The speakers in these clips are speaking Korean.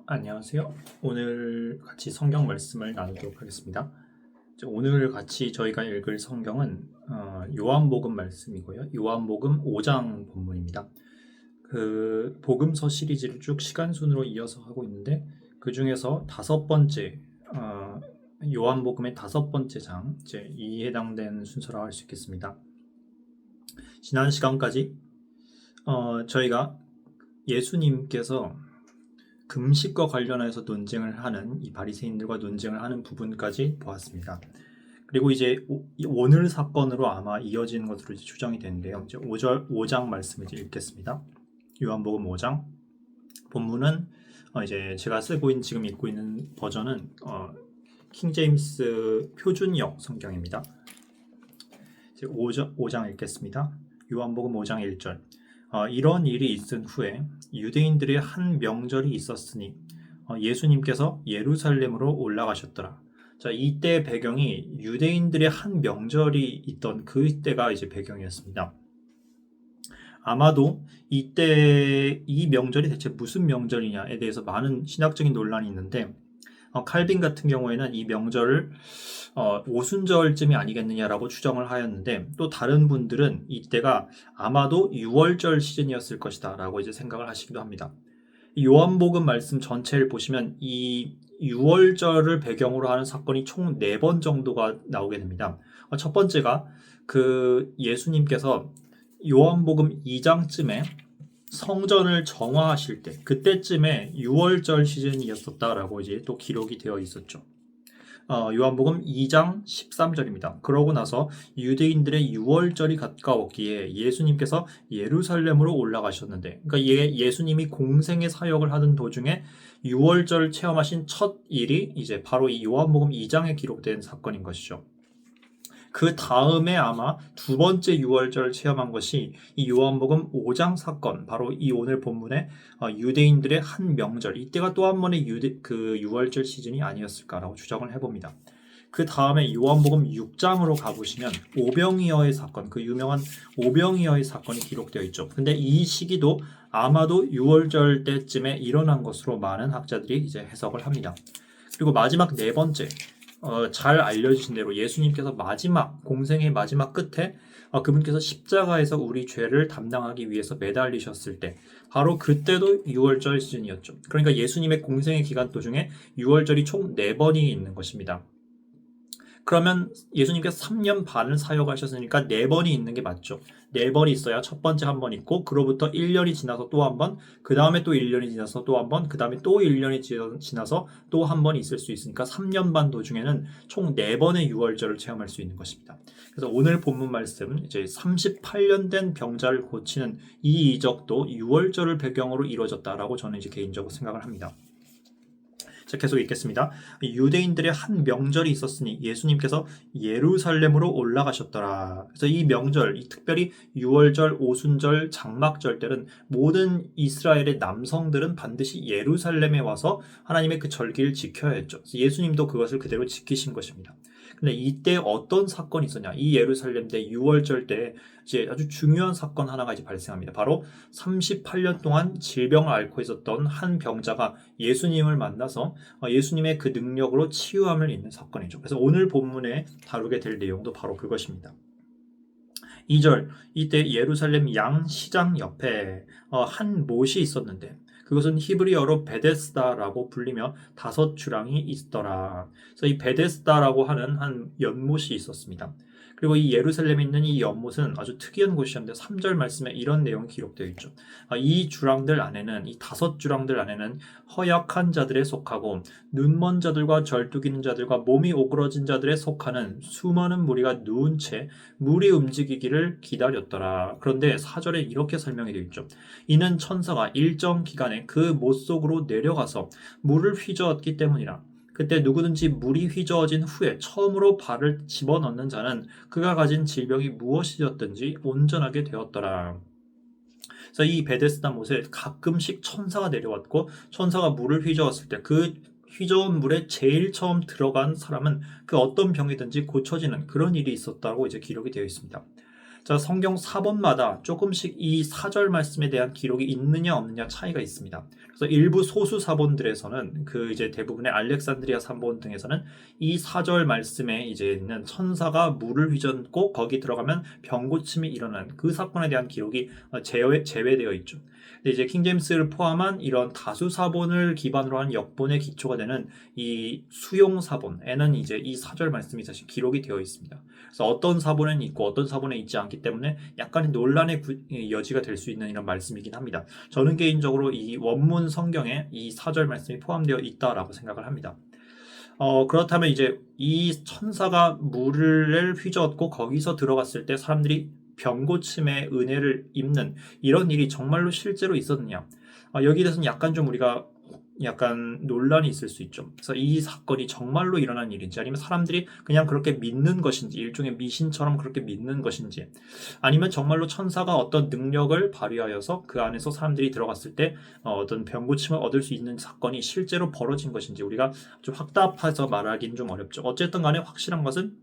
안녕하세요. 오늘 같이 성경 말씀을 나누도록 하겠습니다. 오늘 같이 저희가 읽을 성경은 요한복음 말씀이고요. 요한복음 5장 본문입니다. 그 복음서 시리즈를 쭉 시간 순으로 이어서 하고 있는데 그 중에서 다섯 번째 요한복음의 다섯 번째 장, 이 해당되는 순서라고 할 수 있겠습니다. 지난 시간까지 저희가 예수님께서 금식과 관련해서 논쟁을 하는 이 바리새인들과 논쟁을 하는 부분까지 보았습니다. 그리고 이제 오늘 사건으로 아마 이어지는 것으로 이제 추정이 되는데요. 이제 5장 말씀을 이제 읽겠습니다. 요한복음 5장 본문은 이제 제가 지금 읽고 있는 버전은 킹제임스 표준역 성경입니다. 이제 5장 읽겠습니다. 요한복음 5장 1절. 이런 일이 있은 후에 유대인들의 한 명절이 있었으니 예수님께서 예루살렘으로 올라가셨더라. 자, 이때 배경이 유대인들의 한 명절이 있던 그때가 이제 배경이었습니다. 아마도 이때 이 명절이 대체 무슨 명절이냐에 대해서 많은 신학적인 논란이 있는데 칼빈 같은 경우에는 이 명절을 오순절쯤이 아니겠느냐라고 추정을 하였는데 또 다른 분들은 이때가 아마도 6월절 시즌이었을 것이다 라고 이제 생각을 하시기도 합니다. 요한복음 말씀 전체를 보시면 이 6월절을 배경으로 하는 사건이 총 4번 정도가 나오게 됩니다. 첫 번째가 그 예수님께서 요한복음 2장쯤에 성전을 정화하실 때 그때쯤에 6월절 시즌이었었다라고 이제 또 기록이 되어 있었죠. 요한복음 2장 13절입니다. 그러고 나서 유대인들의 6월절이 가까웠기에 예수님께서 예루살렘으로 올라가셨는데, 그러니까 예수님이 공생의 사역을 하던 도중에 6월절 체험하신 첫 일이 이제 바로 이 요한복음 2장에 기록된 사건인 것이죠. 그 다음에 아마 두 번째 6월절 체험한 것이 이 요한복음 5장 사건, 바로 이 오늘 본문의 유대인들의 한 명절, 이때가 또 한 번의 그 6월절 시즌이 아니었을까라고 추정을 해봅니다. 그 다음에 요한복음 6장으로 가보시면 오병이어의 사건, 그 유명한 오병이어의 사건이 기록되어 있죠. 근데 이 시기도 아마도 6월절 때쯤에 일어난 것으로 많은 학자들이 이제 해석을 합니다. 그리고 마지막 네 번째, 잘 알려주신 대로 예수님께서 공생의 마지막 끝에 그분께서 십자가에서 우리 죄를 담당하기 위해서 매달리셨을 때 바로 그때도 6월절 시즌이었죠. 그러니까 예수님의 공생의 기간 도중에 6월절이 총 4번이 있는 것입니다. 그러면 예수님께서 3년 반을 사역하셨으니까 4번이 있는 게 맞죠. 4번이 있어야 첫 번째 한 번 있고 그로부터 1년이 지나서 또 한 번, 그 다음에 또 1년이 지나서 또 한 번, 그 다음에 또 1년이 지나서 또 한 번 있을 수 있으니까 3년 반 도중에는 총 4번의 6월절을 체험할 수 있는 것입니다. 그래서 오늘 본문 말씀, 이제 38년 된 병자를 고치는 이 이적도 6월절을 배경으로 이루어졌다라고 저는 이제 개인적으로 생각을 합니다. 자, 계속 읽겠습니다. 유대인들의 한 명절이 있었으니 예수님께서 예루살렘으로 올라가셨더라. 그래서 이 명절, 특별히 6월절, 오순절, 장막절 때는 모든 이스라엘의 남성들은 반드시 예루살렘에 와서 하나님의 그 절기를 지켜야 했죠. 예수님도 그것을 그대로 지키신 것입니다. 근데 이때 어떤 사건이 있었냐? 이 예루살렘 때 6월절 때 이제 아주 중요한 사건 하나가 이제 발생합니다. 바로 38년 동안 질병을 앓고 있었던 한 병자가 예수님을 만나서 예수님의 그 능력으로 치유함을 입는 사건이죠. 그래서 오늘 본문에 다루게 될 내용도 바로 그것입니다. 2절, 이때 예루살렘 양시장 옆에 한 못이 있었는데 그것은 히브리어로 베데스다라고 불리며 5주랑이 있더라. 그래서 이 베데스다라고 하는 한 연못이 있었습니다. 그리고 이 예루살렘에 있는 이 연못은 아주 특이한 곳이었는데 3절 말씀에 이런 내용이 기록되어 있죠. 이 5주랑들 안에는 허약한 자들에 속하고 눈먼 자들과 절뚝이는 자들과 몸이 오그러진 자들에 속하는 수많은 무리가 누운 채 물이 움직이기를 기다렸더라. 그런데 4절에 이렇게 설명이 되어 있죠. 이는 천사가 일정 기간에 그 못 속으로 내려가서 물을 휘저었기 때문이라. 그때 누구든지 물이 휘저어진 후에 처음으로 발을 집어넣는 자는 그가 가진 질병이 무엇이었든지 온전하게 되었더라. 그래서 이 베데스다 못에 가끔씩 천사가 내려왔고 천사가 물을 휘저었을 때 그 휘저은 물에 제일 처음 들어간 사람은 그 어떤 병이든지 고쳐지는 그런 일이 있었다고 이제 기록이 되어 있습니다. 자, 성경 사본마다 조금씩 이 사절 말씀에 대한 기록이 있느냐 없느냐 차이가 있습니다. 그래서 일부 소수 사본들에서는 그 이제 대부분의 알렉산드리아 사본 등에서는 이 사절 말씀에 이제 있는 천사가 물을 휘젓고 거기 들어가면 병 고침이 일어난 그 사건에 대한 기록이 제외되어 있죠. 근데 이제 킹제임스를 포함한 이런 다수 사본을 기반으로 한 역본의 기초가 되는 이 수용 사본에는 이제 이 사절 말씀이 사실 기록이 되어 있습니다. 그래서 어떤 사본에는 있고 어떤 사본에 있지 않기 때문에 약간의 논란의 여지가 될 수 있는 이런 말씀이긴 합니다. 저는 개인적으로 이 원문 성경에 이 사절 말씀이 포함되어 있다라고 생각을 합니다. 그렇다면 이제 이 천사가 물을 휘저었고 거기서 들어갔을 때 사람들이 병고침의 은혜를 입는 이런 일이 정말로 실제로 있었느냐? 여기에 대해서는 약간 좀 우리가 약간 논란이 있을 수 있죠. 그래서 이 사건이 정말로 일어난 일인지 아니면 사람들이 그냥 그렇게 믿는 것인지 일종의 미신처럼 그렇게 믿는 것인지 아니면 정말로 천사가 어떤 능력을 발휘하여서 그 안에서 사람들이 들어갔을 때 어떤 병고침을 얻을 수 있는 사건이 실제로 벌어진 것인지 우리가 좀 확답해서 말하기는 좀 어렵죠. 어쨌든 간에 확실한 것은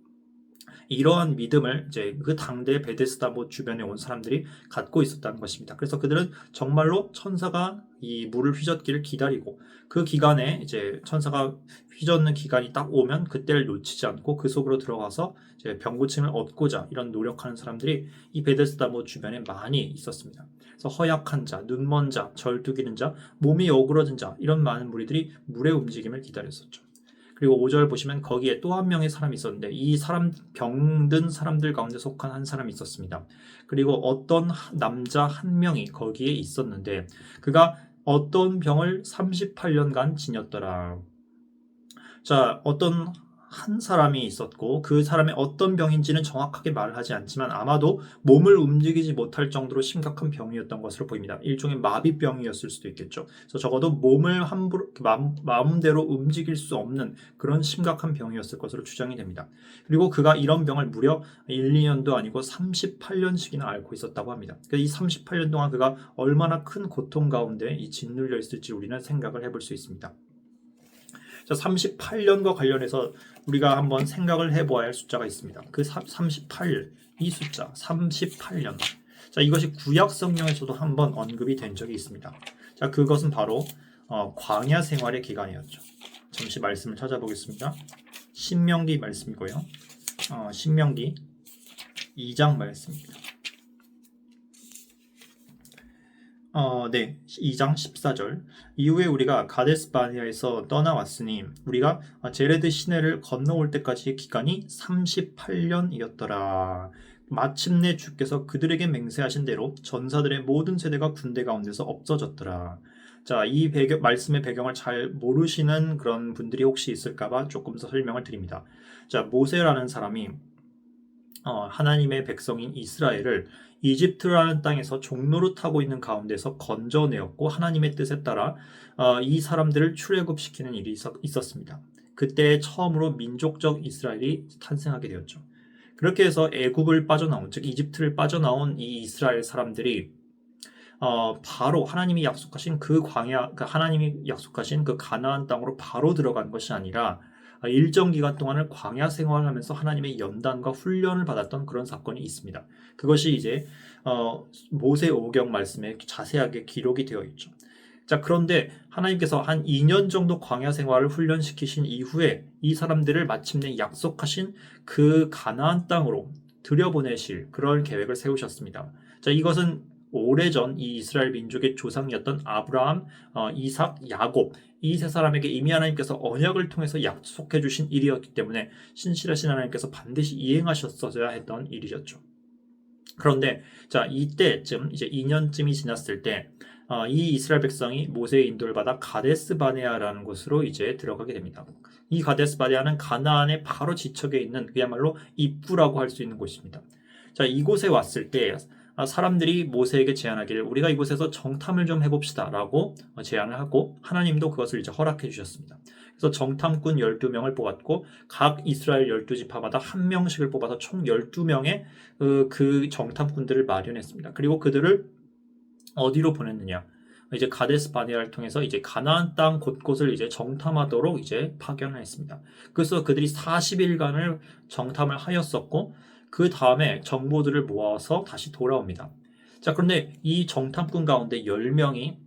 이러한 믿음을 이제 그 당대 베데스다 못 주변에 온 사람들이 갖고 있었다는 것입니다. 그래서 그들은 정말로 천사가 이 물을 휘젓기를 기다리고 그 기간에 이제 천사가 휘젓는 기간이 딱 오면 그때를 놓치지 않고 그 속으로 들어가서 이제 병고침을 얻고자 이런 노력하는 사람들이 이 베데스다 못 주변에 많이 있었습니다. 그래서 허약한 자, 눈먼 자, 절뚝이는 자, 몸이 어그러진 자 이런 많은 무리들이 물의 움직임을 기다렸었죠. 그리고 5절 보시면 거기에 또 한 명의 사람이 있었는데 이 사람 병든 사람들 가운데 속한 한 사람이 있었습니다. 그리고 어떤 남자 한 명이 거기에 있었는데 그가 어떤 병을 38년간 지녔더라. 자, 어떤 한 사람이 있었고 그 사람의 어떤 병인지는 정확하게 말을 하지 않지만 아마도 몸을 움직이지 못할 정도로 심각한 병이었던 것으로 보입니다. 일종의 마비병이었을 수도 있겠죠. 그래서 적어도 몸을 함부로 마음대로 움직일 수 없는 그런 심각한 병이었을 것으로 추정이 됩니다. 그리고 그가 이런 병을 무려 1, 2년도 아니고 38년씩이나 앓고 있었다고 합니다. 이 38년 동안 그가 얼마나 큰 고통 가운데 짓눌려 있을지 우리는 생각을 해볼 수 있습니다. 자, 38년과 관련해서 우리가 한번 생각을 해보아야 할 숫자가 있습니다. 그 38, 이 숫자 38년. 자, 이것이 구약 성경에서도 한번 언급이 된 적이 있습니다. 자, 그것은 바로 광야 생활의 기간이었죠. 잠시 말씀을 찾아보겠습니다. 신명기 말씀이고요. 신명기 2장 말씀입니다. 네, 2장 14절. 이후에 우리가 가데스 바네아에서 떠나왔으니 우리가 제레드 시내를 건너올 때까지의 기간이 38년이었더라. 마침내 주께서 그들에게 맹세하신 대로 전사들의 모든 세대가 군대 가운데서 없어졌더라. 자, 이 말씀의 배경을 잘 모르시는 그런 분들이 혹시 있을까봐 조금 더 설명을 드립니다. 자, 모세라는 사람이 하나님의 백성인 이스라엘을 이집트라는 땅에서 종노릇하고 있는 가운데서 건져내었고 하나님의 뜻에 따라 이 사람들을 출애굽시키는 일이 있었습니다. 그때 처음으로 민족적 이스라엘이 탄생하게 되었죠. 그렇게 해서 애굽을 빠져나온 즉 이집트를 빠져나온 이 이스라엘 사람들이 바로 하나님이 약속하신 그 광야, 하나님이 약속하신 그 가나안 땅으로 바로 들어간 것이 아니라 일정 기간 동안을 광야 생활을 하면서 하나님의 연단과 훈련을 받았던 그런 사건이 있습니다. 그것이 이제 모세 오경 말씀에 자세하게 기록이 되어 있죠. 자, 그런데 하나님께서 한 2년 정도 광야 생활을 훈련시키신 이후에 이 사람들을 마침내 약속하신 그 가나안 땅으로 들여보내실 그런 계획을 세우셨습니다. 자, 이것은 오래전 이 이스라엘 민족의 조상이었던 아브라함, 이삭, 야곱 이 세 사람에게 이미 하나님께서 언약을 통해서 약속해 주신 일이었기 때문에 신실하신 하나님께서 반드시 이행하셨어야 했던 일이었죠. 그런데 자, 이때쯤 이제 2년쯤이 지났을 때 이 이스라엘 백성이 모세의 인도를 받아 가데스 바네아라는 곳으로 이제 들어가게 됩니다. 이 가데스 바네아는 가나안의 바로 지척에 있는 그야말로 입구라고 할 수 있는 곳입니다. 자, 이곳에 왔을 때 사람들이 모세에게 제안하기를 우리가 이곳에서 정탐을 좀 해봅시다 라고 제안을 하고 하나님도 그것을 이제 허락해 주셨습니다. 그래서 정탐꾼 12명을 뽑았고 각 이스라엘 12지파마다 한 명씩을 뽑아서 총 12명의 그 정탐꾼들을 마련했습니다. 그리고 그들을 어디로 보냈느냐? 이제 가데스 바네아를 통해서 이제 가나안 땅 곳곳을 이제 정탐하도록 이제 파견을 했습니다. 그래서 그들이 40일간을 정탐을 하였었고 그 다음에 정보들을 모아서 다시 돌아옵니다. 자, 그런데 이 정탐꾼 가운데 10명이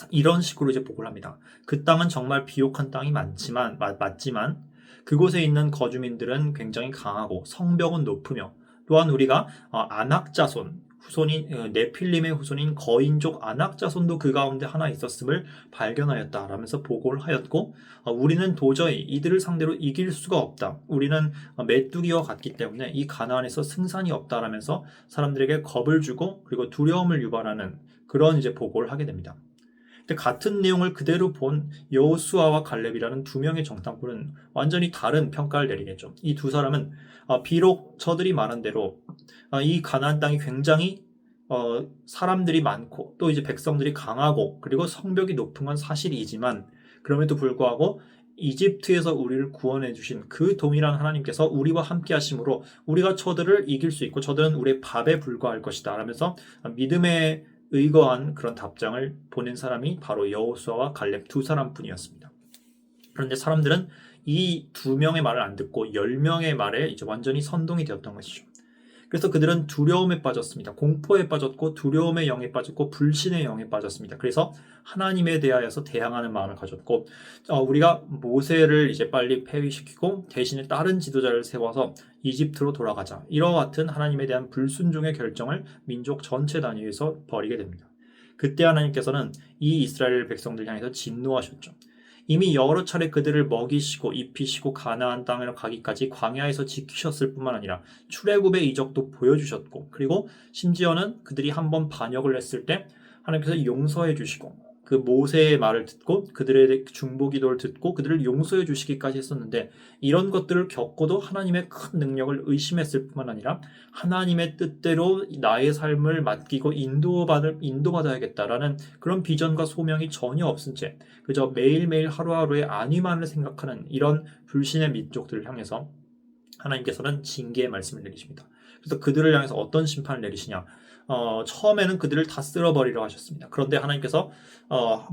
이런 식으로 이제 보고를 합니다. 그 땅은 정말 비옥한 땅이 맞지만 그곳에 있는 거주민들은 굉장히 강하고 성벽은 높으며 또한 우리가 아낙 자손 후손인 네필림의 후손인 거인족 아낙 자손도 그 가운데 하나 있었음을 발견하였다라면서 보고를 하였고 우리는 도저히 이들을 상대로 이길 수가 없다. 우리는 메뚜기와 같기 때문에 이 가나안에서 승산이 없다라면서 사람들에게 겁을 주고 그리고 두려움을 유발하는 그런 이제 보고를 하게 됩니다. 근데 같은 내용을 그대로 본 여호수아와 갈렙이라는 두 명의 정탐꾼은 완전히 다른 평가를 내리겠죠. 이 두 사람은 비록 저들이 말한 대로 이 가나안 땅이 굉장히 사람들이 많고 또 이제 백성들이 강하고 그리고 성벽이 높은 건 사실이지만 그럼에도 불구하고 이집트에서 우리를 구원해 주신 그 동일한 하나님께서 우리와 함께 하심으로 우리가 저들을 이길 수 있고 저들은 우리의 밥에 불과할 것이다 라면서 믿음의 의거한 그런 답장을 보낸 사람이 바로 여호수아와 갈렙 두 사람뿐이었습니다. 그런데 사람들은 이 두 명의 말을 안 듣고 10명의 말에 이제 완전히 선동이 되었던 것이죠. 그래서 그들은 두려움에 빠졌습니다. 공포에 빠졌고 두려움의 영에 빠졌고 불신의 영에 빠졌습니다. 그래서 하나님에 대하여서 대항하는 마음을 가졌고 우리가 모세를 이제 빨리 폐위시키고 대신에 다른 지도자를 세워서 이집트로 돌아가자. 이와 같은 하나님에 대한 불순종의 결정을 민족 전체 단위에서 벌이게 됩니다. 그때 하나님께서는 이 이스라엘 백성들 향해서 진노하셨죠. 이미 여러 차례 그들을 먹이시고 입히시고 가나안 땅으로 가기까지 광야에서 지키셨을 뿐만 아니라 출애굽의 이적도 보여주셨고 그리고 심지어는 그들이 한번 반역을 했을 때 하나님께서 용서해 주시고 그 모세의 말을 듣고 그들의 중보기도를 듣고 그들을 용서해 주시기까지 했었는데 이런 것들을 겪고도 하나님의 큰 능력을 의심했을 뿐만 아니라 하나님의 뜻대로 나의 삶을 맡기고 인도받아야겠다라는 그런 비전과 소명이 전혀 없은 채 그저 매일매일 하루하루의 안위만을 생각하는 이런 불신의 민족들을 향해서 하나님께서는 징계의 말씀을 내리십니다. 그래서 그들을 향해서 어떤 심판을 내리시냐? 처음에는 그들을 다 쓸어버리려 하셨습니다. 그런데 하나님께서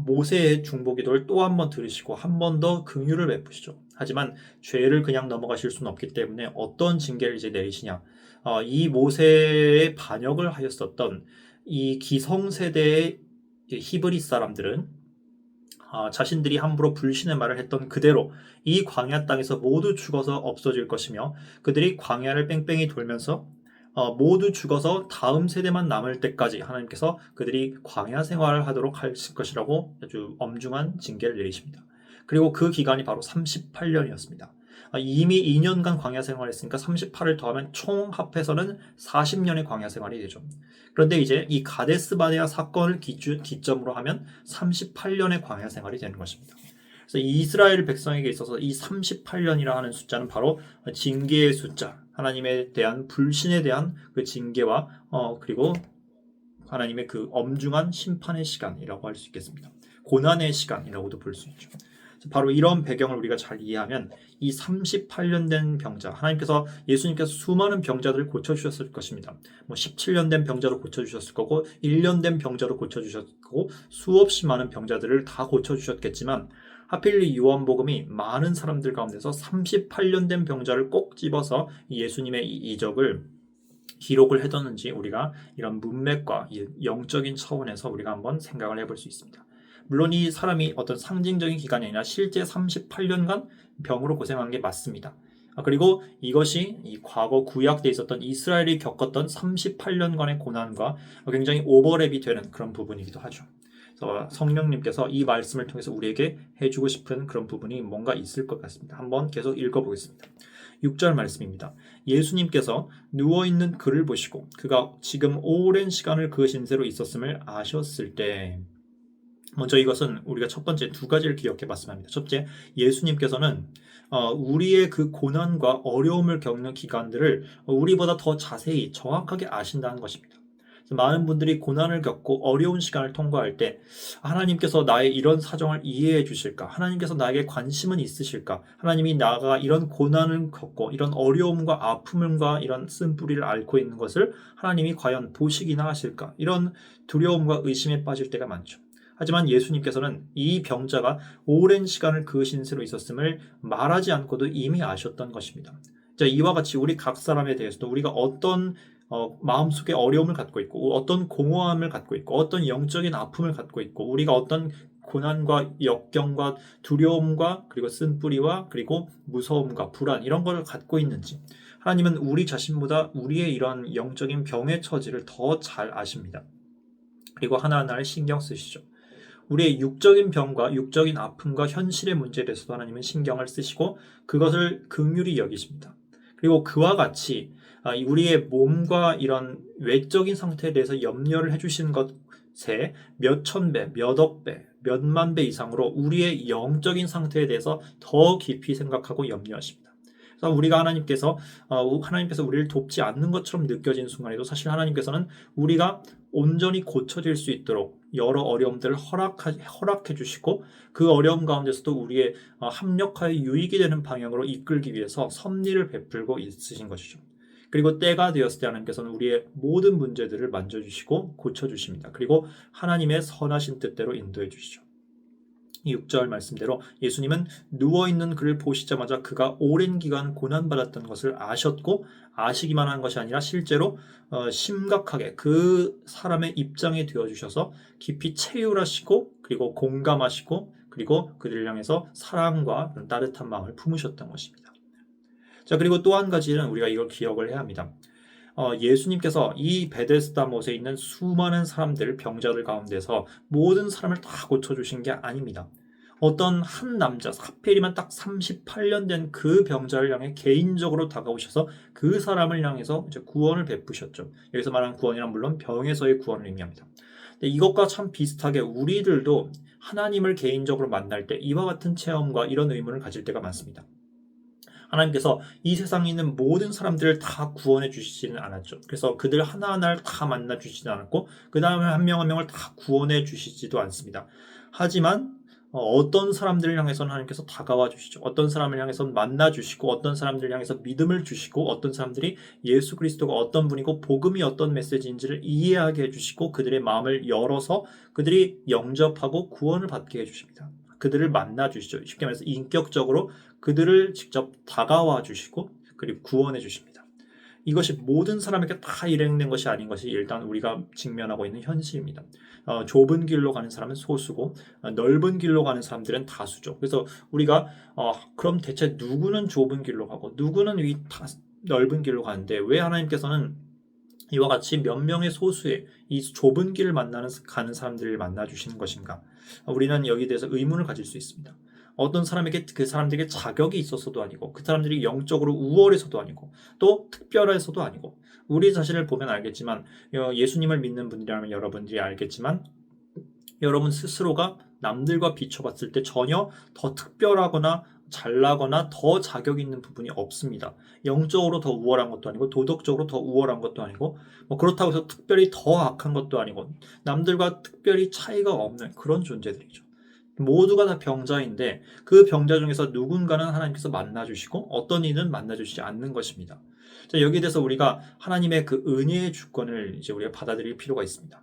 모세의 중보기도를 또 한 번 들으시고 한 번 더 긍휼을 베푸시죠. 하지만 죄를 그냥 넘어가실 수는 없기 때문에 어떤 징계를 이제 내리시냐? 이 모세의 반역을 하였었던 이 기성세대의 히브리 사람들은 자신들이 함부로 불신의 말을 했던 그대로 이 광야 땅에서 모두 죽어서 없어질 것이며 그들이 광야를 뺑뺑이 돌면서 모두 죽어서 다음 세대만 남을 때까지 하나님께서 그들이 광야 생활을 하도록 하실 것이라고 아주 엄중한 징계를 내리십니다. 그리고 그 기간이 바로 38년이었습니다. 이미 2년간 광야 생활을 했으니까 38을 더하면 총 합해서는 40년의 광야 생활이 되죠. 그런데 이제 이 가데스 바네아 사건을 기점으로 하면 38년의 광야 생활이 되는 것입니다. 그래서 이스라엘 백성에게 있어서 이 38년이라 하는 숫자는 바로 징계의 숫자, 하나님에 대한 불신에 대한 그 징계와 그리고 하나님의 그 엄중한 심판의 시간이라고 할 수 있겠습니다. 고난의 시간이라고도 볼 수 있죠. 바로 이런 배경을 우리가 잘 이해하면 이 38년 된 병자, 하나님께서 예수님께서 수많은 병자들을 고쳐주셨을 것입니다. 17년 된 병자도 고쳐주셨을 거고 1년 된 병자도 고쳐주셨을 거고 수없이 많은 병자들을 다 고쳐주셨겠지만 하필 이 요한복음이 많은 사람들 가운데서 38년 된 병자를 꼭 집어서 예수님의 이적을 기록을 해뒀는지 우리가 이런 문맥과 영적인 차원에서 우리가 한번 생각을 해볼 수 있습니다. 물론 이 사람이 어떤 상징적인 기간이 아니라 실제 38년간 병으로 고생한 게 맞습니다. 그리고 이것이 이 과거 구약되어 있었던 이스라엘이 겪었던 38년간의 고난과 굉장히 오버랩이 되는 그런 부분이기도 하죠. 그래서 성령님께서 이 말씀을 통해서 우리에게 해주고 싶은 그런 부분이 뭔가 있을 것 같습니다. 한번 계속 읽어보겠습니다. 6절 말씀입니다. 예수님께서 누워있는 그를 보시고 그가 지금 오랜 시간을 그 신세로 있었음을 아셨을 때 먼저 이것은 우리가 첫 번째 두 가지를 기억해 봤으면 합니다. 첫째, 예수님께서는 우리의 그 고난과 어려움을 겪는 기간들을 우리보다 더 자세히 정확하게 아신다는 것입니다. 많은 분들이 고난을 겪고 어려운 시간을 통과할 때 하나님께서 나의 이런 사정을 이해해 주실까? 하나님께서 나에게 관심은 있으실까? 하나님이 나가 이런 고난을 겪고 이런 어려움과 아픔과 이런 쓴뿌리를 앓고 있는 것을 하나님이 과연 보시기나 하실까? 이런 두려움과 의심에 빠질 때가 많죠. 하지만 예수님께서는 이 병자가 오랜 시간을 그 신세로 있었음을 말하지 않고도 이미 아셨던 것입니다. 자, 이와 같이 우리 각 사람에 대해서도 우리가 어떤 마음속에 어려움을 갖고 있고 어떤 공허함을 갖고 있고 어떤 영적인 아픔을 갖고 있고 우리가 어떤 고난과 역경과 두려움과 그리고 쓴뿌리와 그리고 무서움과 불안 이런 걸 갖고 있는지 하나님은 우리 자신보다 우리의 이런 영적인 병의 처지를 더 잘 아십니다. 그리고 하나하나를 신경 쓰시죠. 우리의 육적인 병과 육적인 아픔과 현실의 문제에 대해서도 하나님은 신경을 쓰시고 그것을 긍휼히 여기십니다. 그리고 그와 같이 우리의 몸과 이런 외적인 상태에 대해서 염려를 해주시는 것에 몇 천 배, 몇 억 배, 몇만 배 이상으로 우리의 영적인 상태에 대해서 더 깊이 생각하고 염려하십니다. 그래서 우리가 하나님께서 우리를 돕지 않는 것처럼 느껴지는 순간에도 사실 하나님께서는 우리가 온전히 고쳐질 수 있도록 여러 어려움들을 허락해 주시고 그 어려움 가운데서도 우리의 합력하여 유익이 되는 방향으로 이끌기 위해서 섭리를 베풀고 있으신 것이죠. 그리고 때가 되었을 때 하나님께서는 우리의 모든 문제들을 만져주시고 고쳐주십니다. 그리고 하나님의 선하신 뜻대로 인도해 주시죠. 이 6절 말씀대로 예수님은 누워있는 그를 보시자마자 그가 오랜 기간 고난받았던 것을 아셨고 아시기만 한 것이 아니라 실제로 심각하게 그 사람의 입장에 되어주셔서 깊이 체휼하시고 그리고 공감하시고 그리고 그들을 향해서 사랑과 따뜻한 마음을 품으셨던 것입니다. 자, 그리고 또 한 가지는 우리가 이걸 기억을 해야 합니다. 예수님께서 이 베데스다 못에 있는 수많은 사람들, 병자들 가운데서 모든 사람을 다 고쳐주신 게 아닙니다. 어떤 한 남자, 하필이면 딱 38년 된 그 병자를 향해 개인적으로 다가오셔서 그 사람을 향해서 이제 구원을 베푸셨죠. 여기서 말하는 구원이란 물론 병에서의 구원을 의미합니다. 근데 이것과 참 비슷하게 우리들도 하나님을 개인적으로 만날 때 이와 같은 체험과 이런 의문을 가질 때가 많습니다. 하나님께서 이 세상에 있는 모든 사람들을 다 구원해 주시지는 않았죠. 그래서 그들 하나하나를 다 만나 주시지 않았고 그 다음에 한 명 한 명을 다 구원해 주시지도 않습니다. 하지만 어떤 사람들을 향해서는 하나님께서 다가와 주시죠. 어떤 사람을 향해서는 만나 주시고 어떤 사람들을 향해서 믿음을 주시고 어떤 사람들이 예수 그리스도가 어떤 분이고 복음이 어떤 메시지인지를 이해하게 해주시고 그들의 마음을 열어서 그들이 영접하고 구원을 받게 해주십니다. 그들을 만나 주시죠. 쉽게 말해서 인격적으로 그들을 직접 다가와 주시고 그리고 구원해 주십니다. 이것이 모든 사람에게 다 일행된 것이 아닌 것이 일단 우리가 직면하고 있는 현실입니다. 좁은 길로 가는 사람은 소수고 넓은 길로 가는 사람들은 다수죠. 그래서 우리가 그럼 대체 누구는 좁은 길로 가고 누구는 넓은 길로 가는데 왜 하나님께서는 이와 같이 몇 명의 소수의 이 좁은 길을 가는 사람들을 만나 주시는 것인가? 우리는 여기에 대해서 의문을 가질 수 있습니다. 어떤 사람에게 그 사람들에게 자격이 있어서도 아니고 그 사람들이 영적으로 우월해서도 아니고 또 특별해서도 아니고 우리 자신을 보면 알겠지만 예수님을 믿는 분이라면 여러분들이 알겠지만 여러분 스스로가 남들과 비춰봤을 때 전혀 더 특별하거나 잘나거나 더 자격 있는 부분이 없습니다. 영적으로 더 우월한 것도 아니고 도덕적으로 더 우월한 것도 아니고 그렇다고 해서 특별히 더 악한 것도 아니고 남들과 특별히 차이가 없는 그런 존재들이죠. 모두가 다 병자인데 그 병자 중에서 누군가는 하나님께서 만나주시고 어떤 이는 만나주시지 않는 것입니다. 자, 여기에 대해서 우리가 하나님의 그 은혜의 주권을 이제 우리가 받아들일 필요가 있습니다.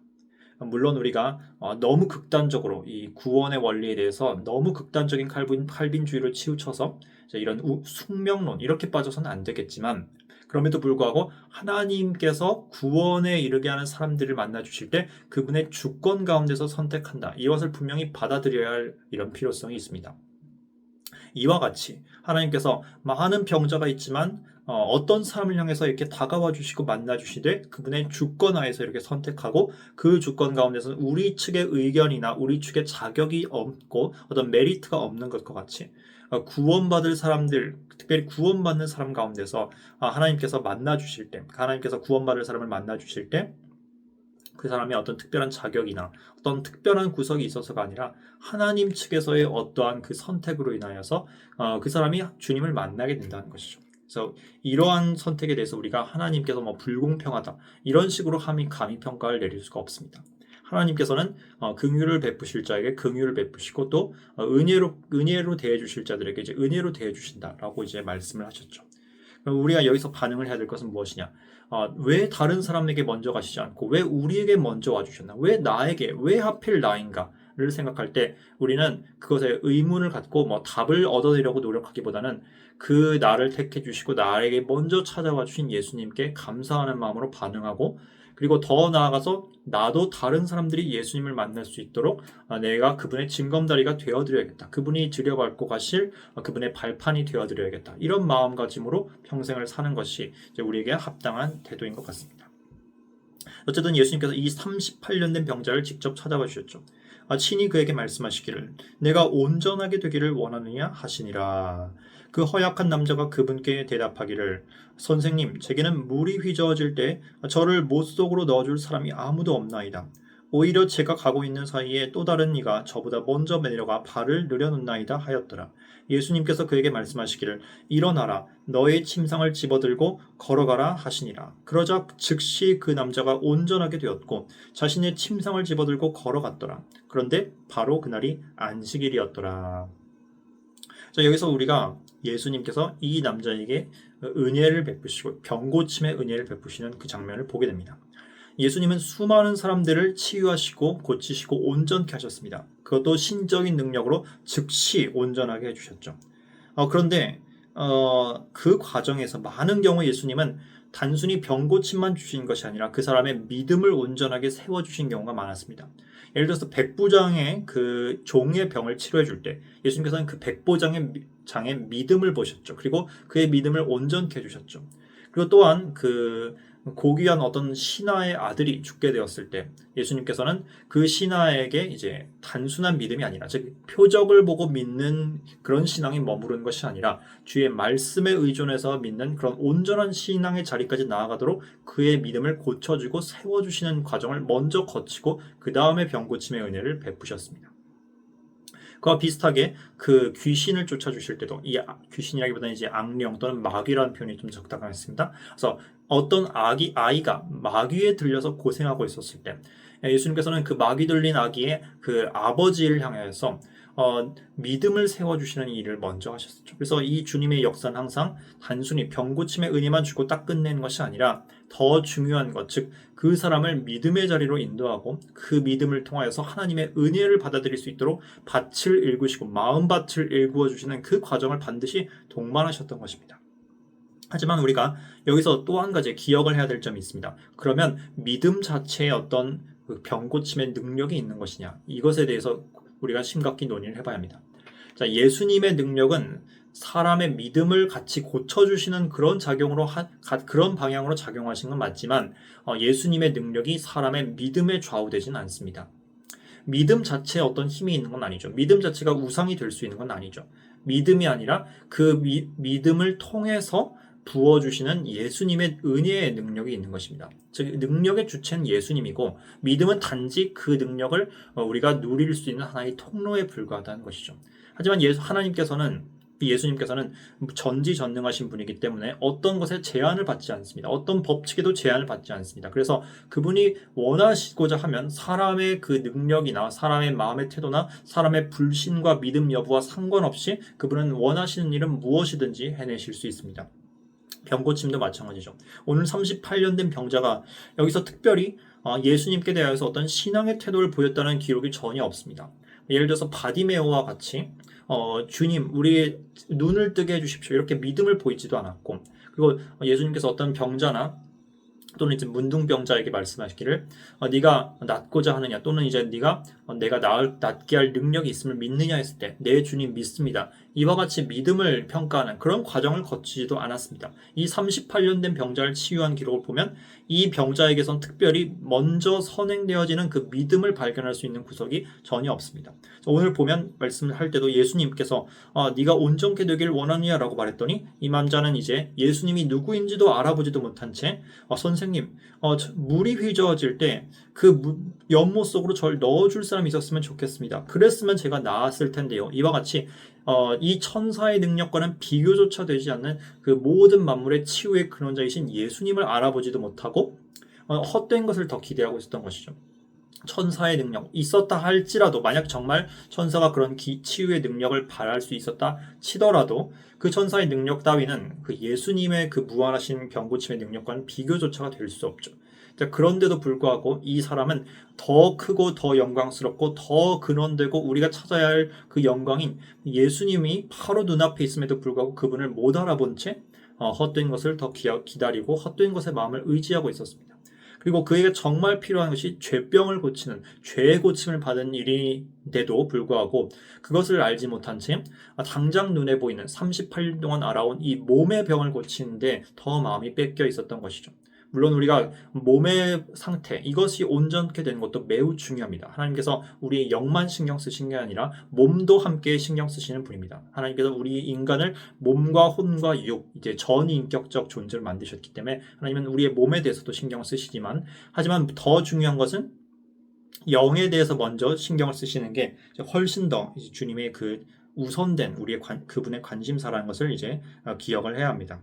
물론 우리가 너무 극단적으로 이 구원의 원리에 대해서 너무 극단적인 칼빈주의를 치우쳐서 이런 숙명론 이렇게 빠져서는 안 되겠지만 그럼에도 불구하고 하나님께서 구원에 이르게 하는 사람들을 만나 주실 때 그분의 주권 가운데서 선택한다. 이것을 분명히 받아들여야 할 이런 필요성이 있습니다. 이와 같이 하나님께서 많은 병자가 있지만 어떤 사람을 향해서 이렇게 다가와 주시고 만나 주시되 그분의 주권 하에서 이렇게 선택하고 그 주권 가운데서는 우리 측의 의견이나 우리 측의 자격이 없고 어떤 메리트가 없는 것과 같이 구원받을 사람들, 특별히 구원받는 사람 가운데서 하나님께서 만나 주실 때, 하나님께서 구원받을 사람을 만나 주실 때 그 사람의 어떤 특별한 자격이나 어떤 특별한 구석이 있어서가 아니라 하나님 측에서의 어떠한 그 선택으로 인하여서 그 사람이 주님을 만나게 된다는 것이죠. 그래서 이러한 선택에 대해서 우리가 하나님께서 불공평하다 이런 식으로 감히 평가를 내릴 수가 없습니다. 하나님께서는 긍휼을 베푸실 자에게 긍휼을 베푸시고 또 은혜로 대해 주실 자들에게 이제 은혜로 대해 주신다라고 이제 말씀을 하셨죠. 우리가 여기서 반응을 해야 될 것은 무엇이냐? 왜 다른 사람에게 먼저 가시지 않고 왜 우리에게 먼저 와주셨나? 왜 나에게? 왜 하필 나인가? 생각을 생각할 때 우리는 그것에 의문을 갖고 뭐 답을 얻어내려고 노력하기보다는 그 나를 택해 주시고 나에게 먼저 찾아와 주신 예수님께 감사하는 마음으로 반응하고, 그리고 더 나아가서 나도 다른 사람들이 예수님을 만날 수 있도록 내가 그분의 징검다리가 되어드려야겠다. 그분이 들여밟고 가실 그분의 발판이 되어드려야겠다. 이런 마음가짐으로 평생을 사는 것이 이제 우리에게 합당한 태도인 것 같습니다. 어쨌든 예수님께서 이 38년 된 병자를 직접 찾아봐 주셨죠. 친히 그에게 말씀하시기를 내가 온전하게 되기를 원하느냐 하시니라. 그 허약한 남자가 그분께 대답하기를 선생님, 제게는 물이 휘저어질 때 저를 못 속으로 넣어줄 사람이 아무도 없나이다. 오히려 제가 가고 있는 사이에 또 다른 이가 저보다 먼저 내려가 발을 늘여놓나이다 하였더라. 예수님께서 그에게 말씀하시기를 일어나라, 너의 침상을 집어들고 걸어가라 하시니라. 그러자 즉시 그 남자가 온전하게 되었고 자신의 침상을 집어들고 걸어갔더라. 그런데 바로 그날이 안식일이었더라. 자, 여기서 우리가 예수님께서 이 남자에게 은혜를 베푸시고 병고침의 은혜를 베푸시는 그 장면을 보게 됩니다. 예수님은 수많은 사람들을 치유하시고 고치시고 온전케 하셨습니다. 그것도 신적인 능력으로 즉시 온전하게 해주셨죠. 그런데 그 과정에서 많은 경우 예수님은 단순히 병고침만 주신 것이 아니라 그 사람의 믿음을 온전하게 세워주신 경우가 많았습니다. 예를 들어서 백부장의 그 종의 병을 치료해 줄 때 예수님께서는 그 백부장의 믿음을 보셨죠. 그리고 그의 믿음을 온전케 해주셨죠. 그리고 또한 그 고귀한 어떤 신하의 아들이 죽게 되었을 때 예수님께서는 그 신하에게 이제 단순한 믿음이 아니라, 즉 표적을 보고 믿는 그런 신앙이 머무른 것이 아니라 주의 말씀에 의존해서 믿는 그런 온전한 신앙의 자리까지 나아가도록 그의 믿음을 고쳐주고 세워주시는 과정을 먼저 거치고 그 다음에 병고침의 은혜를 베푸셨습니다. 그와 비슷하게 그 귀신을 쫓아주실 때도, 이 귀신이라기보다는 이제 악령 또는 마귀라는 표현이 좀 적당하겠습니다. 그래서 어떤 아이가 마귀에 들려서 고생하고 있었을 때 예수님께서는 그 마귀 들린 아기의 그 아버지를 향해서 믿음을 세워주시는 일을 먼저 하셨죠. 그래서 이 주님의 역사는 항상 단순히 병고침의 은혜만 주고 딱 끝내는 것이 아니라 더 중요한 것, 즉 그 사람을 믿음의 자리로 인도하고 그 믿음을 통하여서 하나님의 은혜를 받아들일 수 있도록 밭을 일구시고 마음밭을 일구어 주시는 그 과정을 반드시 동반하셨던 것입니다. 하지만 우리가 여기서 또 한 가지 기억을 해야 될 점이 있습니다. 그러면 믿음 자체에 어떤 병고침의 능력이 있는 것이냐, 이것에 대해서 우리가 심각히 논의를 해봐야 합니다. 자, 예수님의 능력은 사람의 믿음을 같이 고쳐주시는 그런 작용으로 그런 방향으로 작용하신 건 맞지만 예수님의 능력이 사람의 믿음에 좌우되지는 않습니다. 믿음 자체에 어떤 힘이 있는 건 아니죠. 믿음 자체가 우상이 될 수 있는 건 아니죠. 믿음이 아니라 그 믿음을 통해서 부어주시는 예수님의 은혜의 능력이 있는 것입니다. 즉 능력의 주체는 예수님이고 믿음은 단지 그 능력을 우리가 누릴 수 있는 하나의 통로에 불과하다는 것이죠. 하지만 예수님께서는 전지전능하신 분이기 때문에 어떤 것에 제한을 받지 않습니다. 어떤 법칙에도 제한을 받지 않습니다. 그래서 그분이 원하시고자 하면 사람의 그 능력이나 사람의 마음의 태도나 사람의 불신과 믿음 여부와 상관없이 그분은 원하시는 일은 무엇이든지 해내실 수 있습니다. 병고침도 마찬가지죠. 오늘 38년 된 병자가 여기서 특별히 예수님께 대하여서 어떤 신앙의 태도를 보였다는 기록이 전혀 없습니다. 예를 들어서 바디메오와 같이 주님 우리의 눈을 뜨게 해주십시오 이렇게 믿음을 보이지도 않았고, 그리고 예수님께서 어떤 병자나 또는 이제 문둥병자에게 말씀하시기를 네가 낫고자 하느냐, 또는 이제 네가 내가 낫게 할 능력이 있음을 믿느냐 했을 때 내 주님 믿습니다, 이와 같이 믿음을 평가하는 그런 과정을 거치지도 않았습니다. 이 38년 된 병자를 치유한 기록을 보면 이 병자에게선 특별히 먼저 선행되어지는 그 믿음을 발견할 수 있는 구석이 전혀 없습니다. 오늘 보면 말씀을 할 때도 예수님께서 네가 온전케 되기를 원하느냐라고 말했더니 이 남자는 이제 예수님이 누구인지도 알아보지도 못한 채 선생님 물이 휘저어질 때 그 연못 속으로 절 넣어줄 사람이 있었으면 좋겠습니다. 그랬으면 제가 나았을 텐데요. 이와 같이 이 천사의 능력과는 비교조차 되지 않는 그 모든 만물의 치유의 근원자이신 예수님을 알아보지도 못하고 헛된 것을 더 기대하고 있었던 것이죠. 천사의 능력 있었다 할지라도, 만약 정말 천사가 그런 치유의 능력을 발할 수 있었다 치더라도 그 천사의 능력 따위는 그 예수님의 그 무한하신 병고침의 능력과는 비교조차가 될 수 없죠. 자, 그런데도 불구하고 이 사람은 더 크고 더 영광스럽고 더 근원되고 우리가 찾아야 할 그 영광인 예수님이 바로 눈앞에 있음에도 불구하고 그분을 못 알아본 채 헛된 것을 더 기다리고 헛된 것에 마음을 의지하고 있었습니다. 그리고 그에게 정말 필요한 것이 죄병을 고치는 죄의 고침을 받은 일인데도 불구하고 그것을 알지 못한 채 당장 눈에 보이는 38년 동안 알아온 이 몸의 병을 고치는데 더 마음이 뺏겨 있었던 것이죠. 물론 우리가 몸의 상태 이것이 온전케 되는 것도 매우 중요합니다. 하나님께서 우리의 영만 신경 쓰신 게 아니라 몸도 함께 신경 쓰시는 분입니다. 하나님께서 우리 인간을 몸과 혼과 육 이제 전인격적 존재를 만드셨기 때문에 하나님은 우리의 몸에 대해서도 신경을 쓰시지만 하지만 더 중요한 것은 영에 대해서 먼저 신경을 쓰시는 게 훨씬 더 이제 주님의 그 우선된 우리의 그분의 관심사라는 것을 이제 기억을 해야 합니다.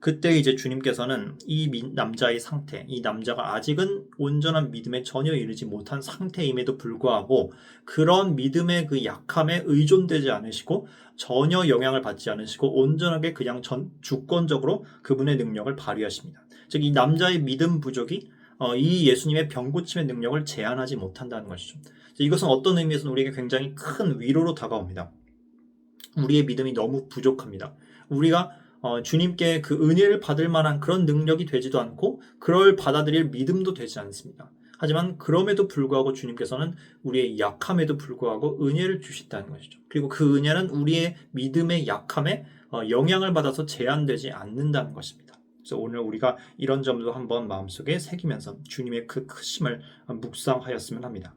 그때 이제 주님께서는 이 남자의 상태, 이 남자가 아직은 온전한 믿음에 전혀 이르지 못한 상태임에도 불구하고 그런 믿음의 그 약함에 의존되지 않으시고 전혀 영향을 받지 않으시고 온전하게 그냥 주권적으로 그분의 능력을 발휘하십니다. 즉 이 남자의 믿음 부족이 이 예수님의 병 고침의 능력을 제한하지 못한다는 것이죠. 이것은 어떤 의미에서는 우리에게 굉장히 큰 위로로 다가옵니다. 우리의 믿음이 너무 부족합니다. 우리가 주님께 그 은혜를 받을 만한 그런 능력이 되지도 않고 그걸 받아들일 믿음도 되지 않습니다. 하지만 그럼에도 불구하고 주님께서는 우리의 약함에도 불구하고 은혜를 주신다는 것이죠. 그리고 그 은혜는 우리의 믿음의 약함에 영향을 받아서 제한되지 않는다는 것입니다. 그래서 오늘 우리가 이런 점도 한번 마음속에 새기면서 주님의 그 크심을 묵상하였으면 합니다.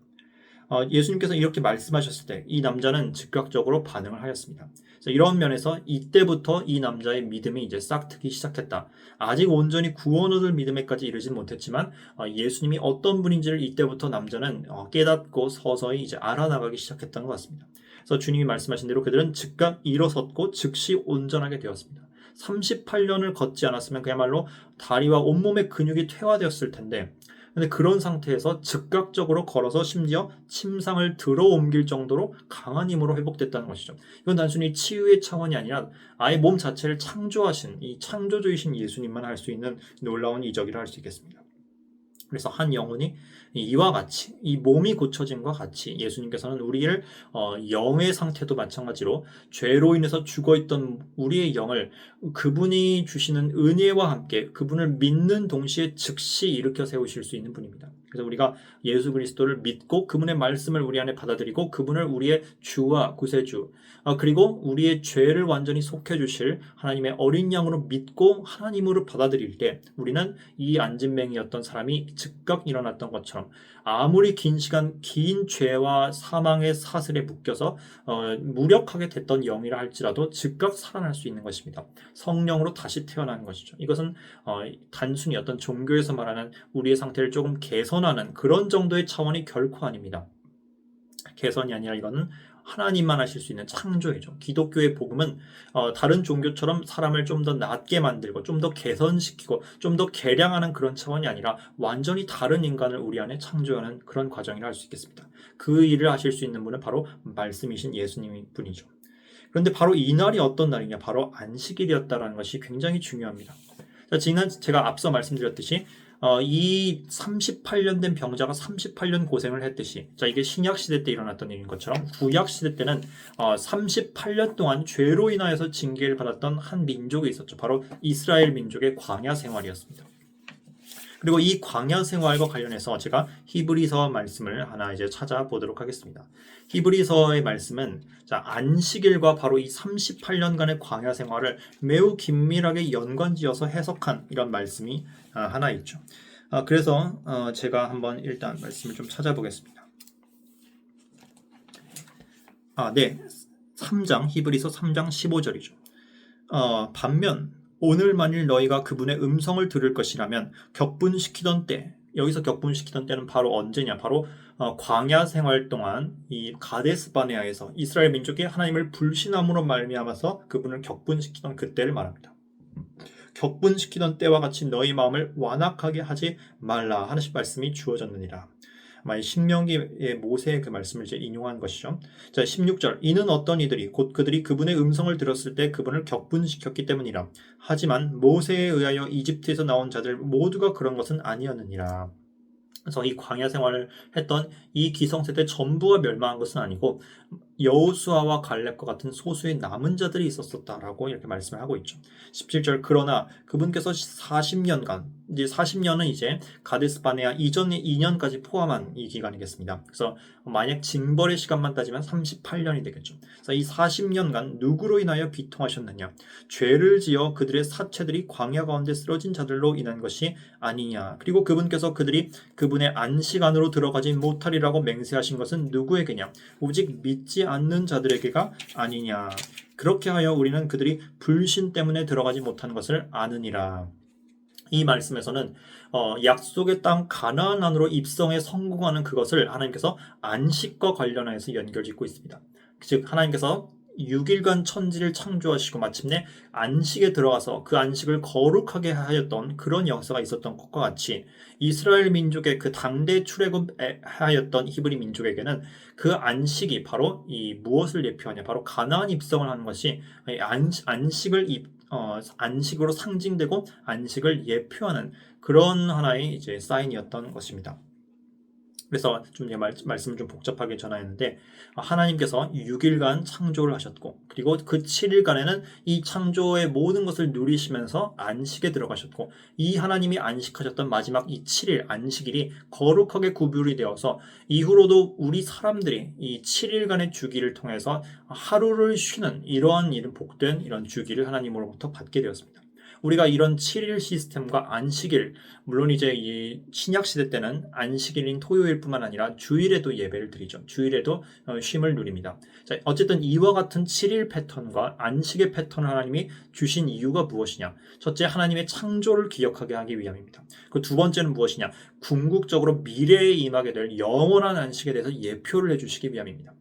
예수님께서 이렇게 말씀하셨을 때 이 남자는 즉각적으로 반응을 하였습니다. 그래서 이런 면에서 이때부터 이 남자의 믿음이 이제 싹트기 시작했다. 아직 온전히 구원 얻을 믿음에까지 이르진 못했지만 예수님이 어떤 분인지를 이때부터 남자는 깨닫고 서서히 이제 알아나가기 시작했던 것 같습니다. 그래서 주님이 말씀하신 대로 그들은 즉각 일어섰고 즉시 온전하게 되었습니다. 38년을 걷지 않았으면 그야말로 다리와 온몸의 근육이 퇴화되었을 텐데 근데 그런 상태에서 즉각적으로 걸어서 심지어 침상을 들어 옮길 정도로 강한 힘으로 회복됐다는 것이죠. 이건 단순히 치유의 차원이 아니라 아예 몸 자체를 창조하신 이 창조주이신 예수님만 할 수 있는 놀라운 이적이라 할 수 있겠습니다. 그래서 한 영혼이 이와 같이 이 몸이 고쳐짐과 같이 예수님께서는 우리를 영의 상태도 마찬가지로 죄로 인해서 죽어있던 우리의 영을 그분이 주시는 은혜와 함께 그분을 믿는 동시에 즉시 일으켜 세우실 수 있는 분입니다. 그래서 우리가 예수 그리스도를 믿고 그분의 말씀을 우리 안에 받아들이고 그분을 우리의 주와 구세주 그리고 우리의 죄를 완전히 속해 주실 하나님의 어린 양으로 믿고 하나님으로 받아들일 때 우리는 이 안진뱅이였던 사람이 즉각 일어났던 것처럼 아무리 긴 시간 긴 죄와 사망의 사슬에 묶여서 무력하게 됐던 영이라 할지라도 즉각 살아날 수 있는 것입니다. 성령으로 다시 태어나는 것이죠. 이것은 단순히 어떤 종교에서 말하는 우리의 상태를 조금 개선하는 그런 정도의 차원이 결코 아닙니다. 개선이 아니라 이거는 하나님만 하실 수 있는 창조이죠. 기독교의 복음은 다른 종교처럼 사람을 좀 더 낫게 만들고 좀 더 개선시키고 좀 더 개량하는 그런 차원이 아니라 완전히 다른 인간을 우리 안에 창조하는 그런 과정이라 할 수 있겠습니다. 그 일을 하실 수 있는 분은 바로 말씀이신 예수님 분이죠. 그런데 바로 이 날이 어떤 날이냐? 바로 안식일이었다라는 것이 굉장히 중요합니다. 자, 지난 제가 앞서 말씀드렸듯이 이 38년 된 병자가 38년 고생을 했듯이 자 이게 신약 시대 때 일어났던 일인 것처럼 구약 시대 때는 38년 동안 죄로 인하여서 징계를 받았던 한 민족이 있었죠. 바로 이스라엘 민족의 광야 생활이었습니다. 그리고 이 광야 생활과 관련해서 제가 히브리서 말씀을 하나 이제 찾아보도록 하겠습니다. 히브리서의 말씀은 자, 안식일과 바로 이 38년간의 광야 생활을 매우 긴밀하게 연관지어서 해석한 이런 말씀이 하나 있죠. 그래서 제가 한번 일단 말씀을 좀 찾아보겠습니다. 네. 3장 히브리서 3장 15절이죠. 반면 오늘 만일 너희가 그분의 음성을 들을 것이라면 격분시키던 때 여기서 격분시키던 때는 바로 언제냐? 바로 광야 생활 동안 이 가데스 바네아에서 이스라엘 민족이 하나님을 불신함으로 말미암아서 그분을 격분시키던 그때를 말합니다. 격분시키던 때와 같이 너희 마음을 완악하게 하지 말라 하는 말씀이 주어졌느니라. 아마 이 신명기의 모세의 그 말씀을 이제 인용한 것이죠. 자, 16절. 이는 어떤 이들이 곧 그들이 그분의 음성을 들었을 때 그분을 격분시켰기 때문이라. 하지만 모세에 의하여 이집트에서 나온 자들 모두가 그런 것은 아니었느니라. 그래서 이 광야 생활을 했던 이 기성세대 전부가 멸망한 것은 아니고 여호수아와 갈렙과 같은 소수의 남은 자들이 있었다라고 이렇게 말씀을 하고 있죠. 17절. 그러나 그분께서 40년간, 이제 40년은 이제 가데스 바네아 이전의 2년까지 포함한 이 기간이겠습니다. 그래서 만약 징벌의 시간만 따지면 38년이 되겠죠. 그래서 이 40년간 누구로 인하여 비통하셨느냐? 죄를 지어 그들의 사체들이 광야 가운데 쓰러진 자들로 인한 것이 아니냐? 그리고 그분께서 그들이 그분의 안식 안으로 들어가지 못하리라고 맹세하신 것은 누구에게냐? 오직 믿지 않는 자들에게가 아니냐. 그렇게 하여 우리는 그들이 불신 때문에 들어가지 못한 것을 아느니라. 이 말씀에서는 약속의 땅 가나안 안으로 입성에 성공하는 그것을 하나님께서 안식과 관련해서 연결짓고 있습니다. 즉 하나님께서 6일간 천지를 창조하시고 마침내 안식에 들어가서 그 안식을 거룩하게 하였던 그런 역사가 있었던 것과 같이 이스라엘 민족의 그 당대 출애굽하였던 히브리 민족에게는 그 안식이 바로 이 무엇을 예표하냐? 바로 가나안 입성을 하는 것이 안식으로 상징되고 안식을 예표하는 그런 하나의 이제 사인이었던 것입니다. 그래서 좀 말씀을 좀 복잡하게 전하였는데 하나님께서 6일간 창조를 하셨고 그리고 그 7일간에는 이 창조의 모든 것을 누리시면서 안식에 들어가셨고 이 하나님이 안식하셨던 마지막 이 7일 안식일이 거룩하게 구별이 되어서 이후로도 우리 사람들이 이 7일간의 주기를 통해서 하루를 쉬는 이러한 복된 이런 주기를 하나님으로부터 받게 되었습니다. 우리가 이런 7일 시스템과 안식일, 물론 이제 이 신약 시대 때는 안식일인 토요일뿐만 아니라 주일에도 예배를 드리죠. 주일에도 쉼을 누립니다. 자, 어쨌든 이와 같은 7일 패턴과 안식의 패턴을 하나님이 주신 이유가 무엇이냐? 첫째, 하나님의 창조를 기억하게 하기 위함입니다. 그 두 번째는 무엇이냐? 궁극적으로 미래에 임하게 될 영원한 안식에 대해서 예표를 해주시기 위함입니다.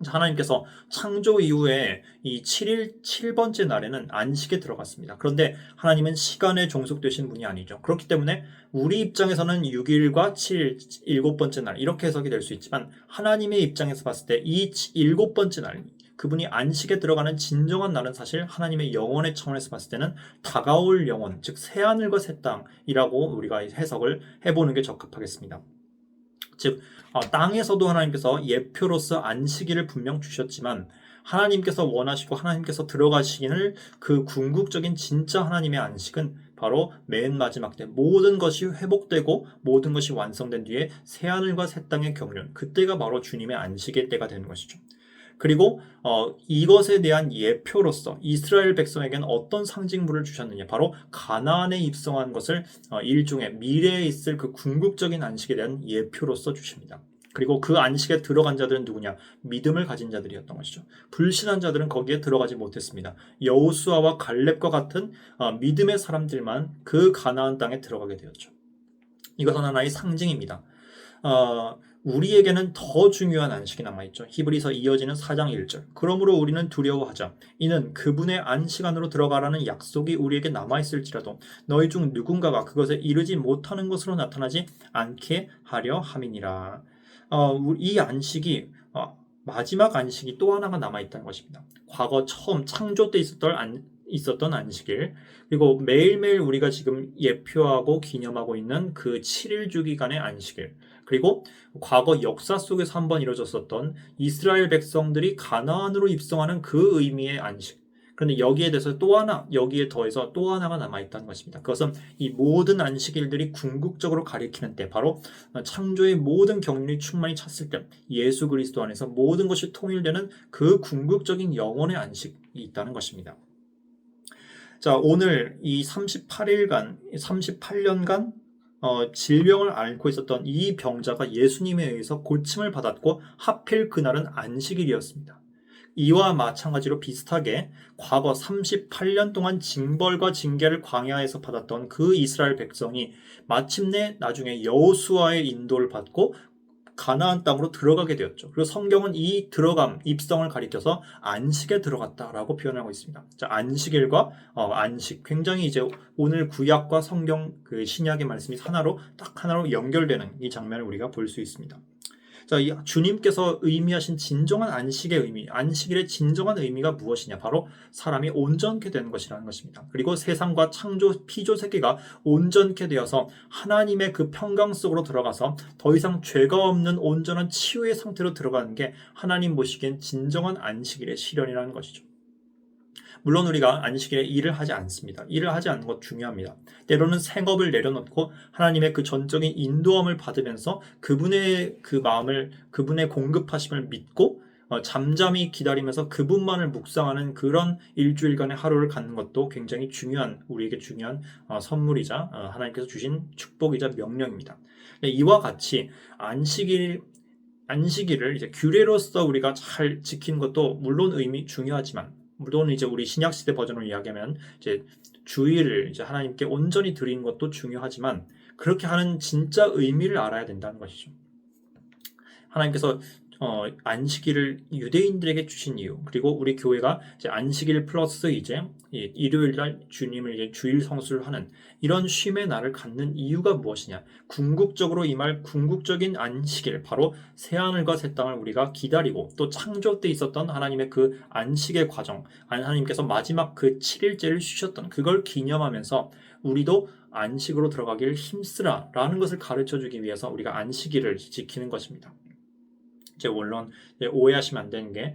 하나님께서 창조 이후에 이 7일, 7번째 날에는 안식에 들어갔습니다. 그런데 하나님은 시간에 종속되신 분이 아니죠. 그렇기 때문에 우리 입장에서는 6일과 7일, 7번째 날 이렇게 해석이 될 수 있지만 하나님의 입장에서 봤을 때 이 7번째 날 그분이 안식에 들어가는 진정한 날은 사실 하나님의 영원의 차원에서 봤을 때는 다가올 영원, 즉 새하늘과 새 땅이라고 우리가 해석을 해보는 게 적합하겠습니다. 즉 땅에서도 하나님께서 예표로서 안식일을 분명 주셨지만 하나님께서 원하시고 하나님께서 들어가시기를 그 궁극적인 진짜 하나님의 안식은 바로 맨 마지막 때 모든 것이 회복되고 모든 것이 완성된 뒤에 새하늘과 새 땅의 경륜, 그때가 바로 주님의 안식의 때가 되는 것이죠. 그리고 이것에 대한 예표로서 이스라엘 백성에게는 어떤 상징물을 주셨느냐? 바로 가나안에 입성한 것을 일종의 미래에 있을 그 궁극적인 안식에 대한 예표로서 주십니다. 그리고 그 안식에 들어간 자들은 누구냐? 믿음을 가진 자들이었던 것이죠. 불신한 자들은 거기에 들어가지 못했습니다. 여호수아와 갈렙과 같은 믿음의 사람들만 그 가나안 땅에 들어가게 되었죠. 이것은 하나의 상징입니다. 우리에게는 더 중요한 안식이 남아있죠. 히브리서 이어지는 4장 1절. 그러므로 우리는 두려워하자. 이는 그분의 안식 안으로 들어가라는 약속이 우리에게 남아있을지라도 너희 중 누군가가 그것에 이르지 못하는 것으로 나타나지 않게 하려 함이니라. 이 안식이 마지막 안식이 또 하나가 남아있다는 것입니다. 과거 처음 창조 때 있었던 안식일, 그리고 매일매일 우리가 지금 예표하고 기념하고 있는 그 7일 주기간의 안식일, 그리고 과거 역사 속에서 한번 이루어졌었던 이스라엘 백성들이 가나안으로 입성하는 그 의미의 안식. 그런데 여기에 대해서 여기에 더해서 또 하나가 남아있다는 것입니다. 그것은 이 모든 안식일들이 궁극적으로 가리키는 때, 바로 창조의 모든 경륜이 충만히 찼을 때, 예수 그리스도 안에서 모든 것이 통일되는 그 궁극적인 영혼의 안식이 있다는 것입니다. 자, 오늘 이 38년간 질병을 앓고 있었던 이 병자가 예수님에 의해서 고침을 받았고 하필 그날은 안식일이었습니다. 이와 마찬가지로 비슷하게 과거 38년 동안 징벌과 징계를 광야에서 받았던 그 이스라엘 백성이 마침내 나중에 여호수아의 인도를 받고 가나안 땅으로 들어가게 되었죠. 그리고 성경은 이 들어감, 입성을 가리켜서 안식에 들어갔다라고 표현하고 있습니다. 자, 안식일과 안식, 굉장히 이제 오늘 구약과 성경 그 신약의 말씀이 딱 하나로 연결되는 이 장면을 우리가 볼 수 있습니다. 자, 이 주님께서 의미하신 진정한 안식의 의미, 안식일의 진정한 의미가 무엇이냐? 바로 사람이 온전케 되는 것이라는 것입니다. 그리고 세상과 창조, 피조 세계가 온전케 되어서 하나님의 그 평강 속으로 들어가서 더 이상 죄가 없는 온전한 치유의 상태로 들어가는 게 하나님 보시기엔 진정한 안식일의 실현이라는 것이죠. 물론 우리가 안식일에 일을 하지 않습니다. 일을 하지 않는 것 중요합니다. 때로는 생업을 내려놓고 하나님의 그 전적인 인도함을 받으면서 그분의 그 마음을, 그분의 공급하심을 믿고 잠잠히 기다리면서 그분만을 묵상하는 그런 일주일간의 하루를 갖는 것도 굉장히 우리에게 중요한 선물이자 하나님께서 주신 축복이자 명령입니다. 이와 같이 안식일을 이제 규례로서 우리가 잘 지키는 것도 물론 중요하지만, 물론 이제 우리 신약 시대 버전으로 이야기하면 이제 주일을 이제 하나님께 온전히 드리는 것도 중요하지만, 그렇게 하는 진짜 의미를 알아야 된다는 것이죠. 하나님께서 안식일을 유대인들에게 주신 이유, 그리고 우리 교회가 이제 안식일 플러스 이제 일요일 날 주님을 이제 주일 성수를 하는 이런 쉼의 날을 갖는 이유가 무엇이냐? 궁극적으로 이 말 궁극적인 안식일, 바로 새하늘과 새 땅을 우리가 기다리고 또 창조 때 있었던 하나님의 그 안식의 과정, 하나님께서 마지막 그 7일째를 쉬셨던 그걸 기념하면서 우리도 안식으로 들어가길 힘쓰라라는 것을 가르쳐 주기 위해서 우리가 안식일을 지키는 것입니다. 물론 오해하시면 안 되는 게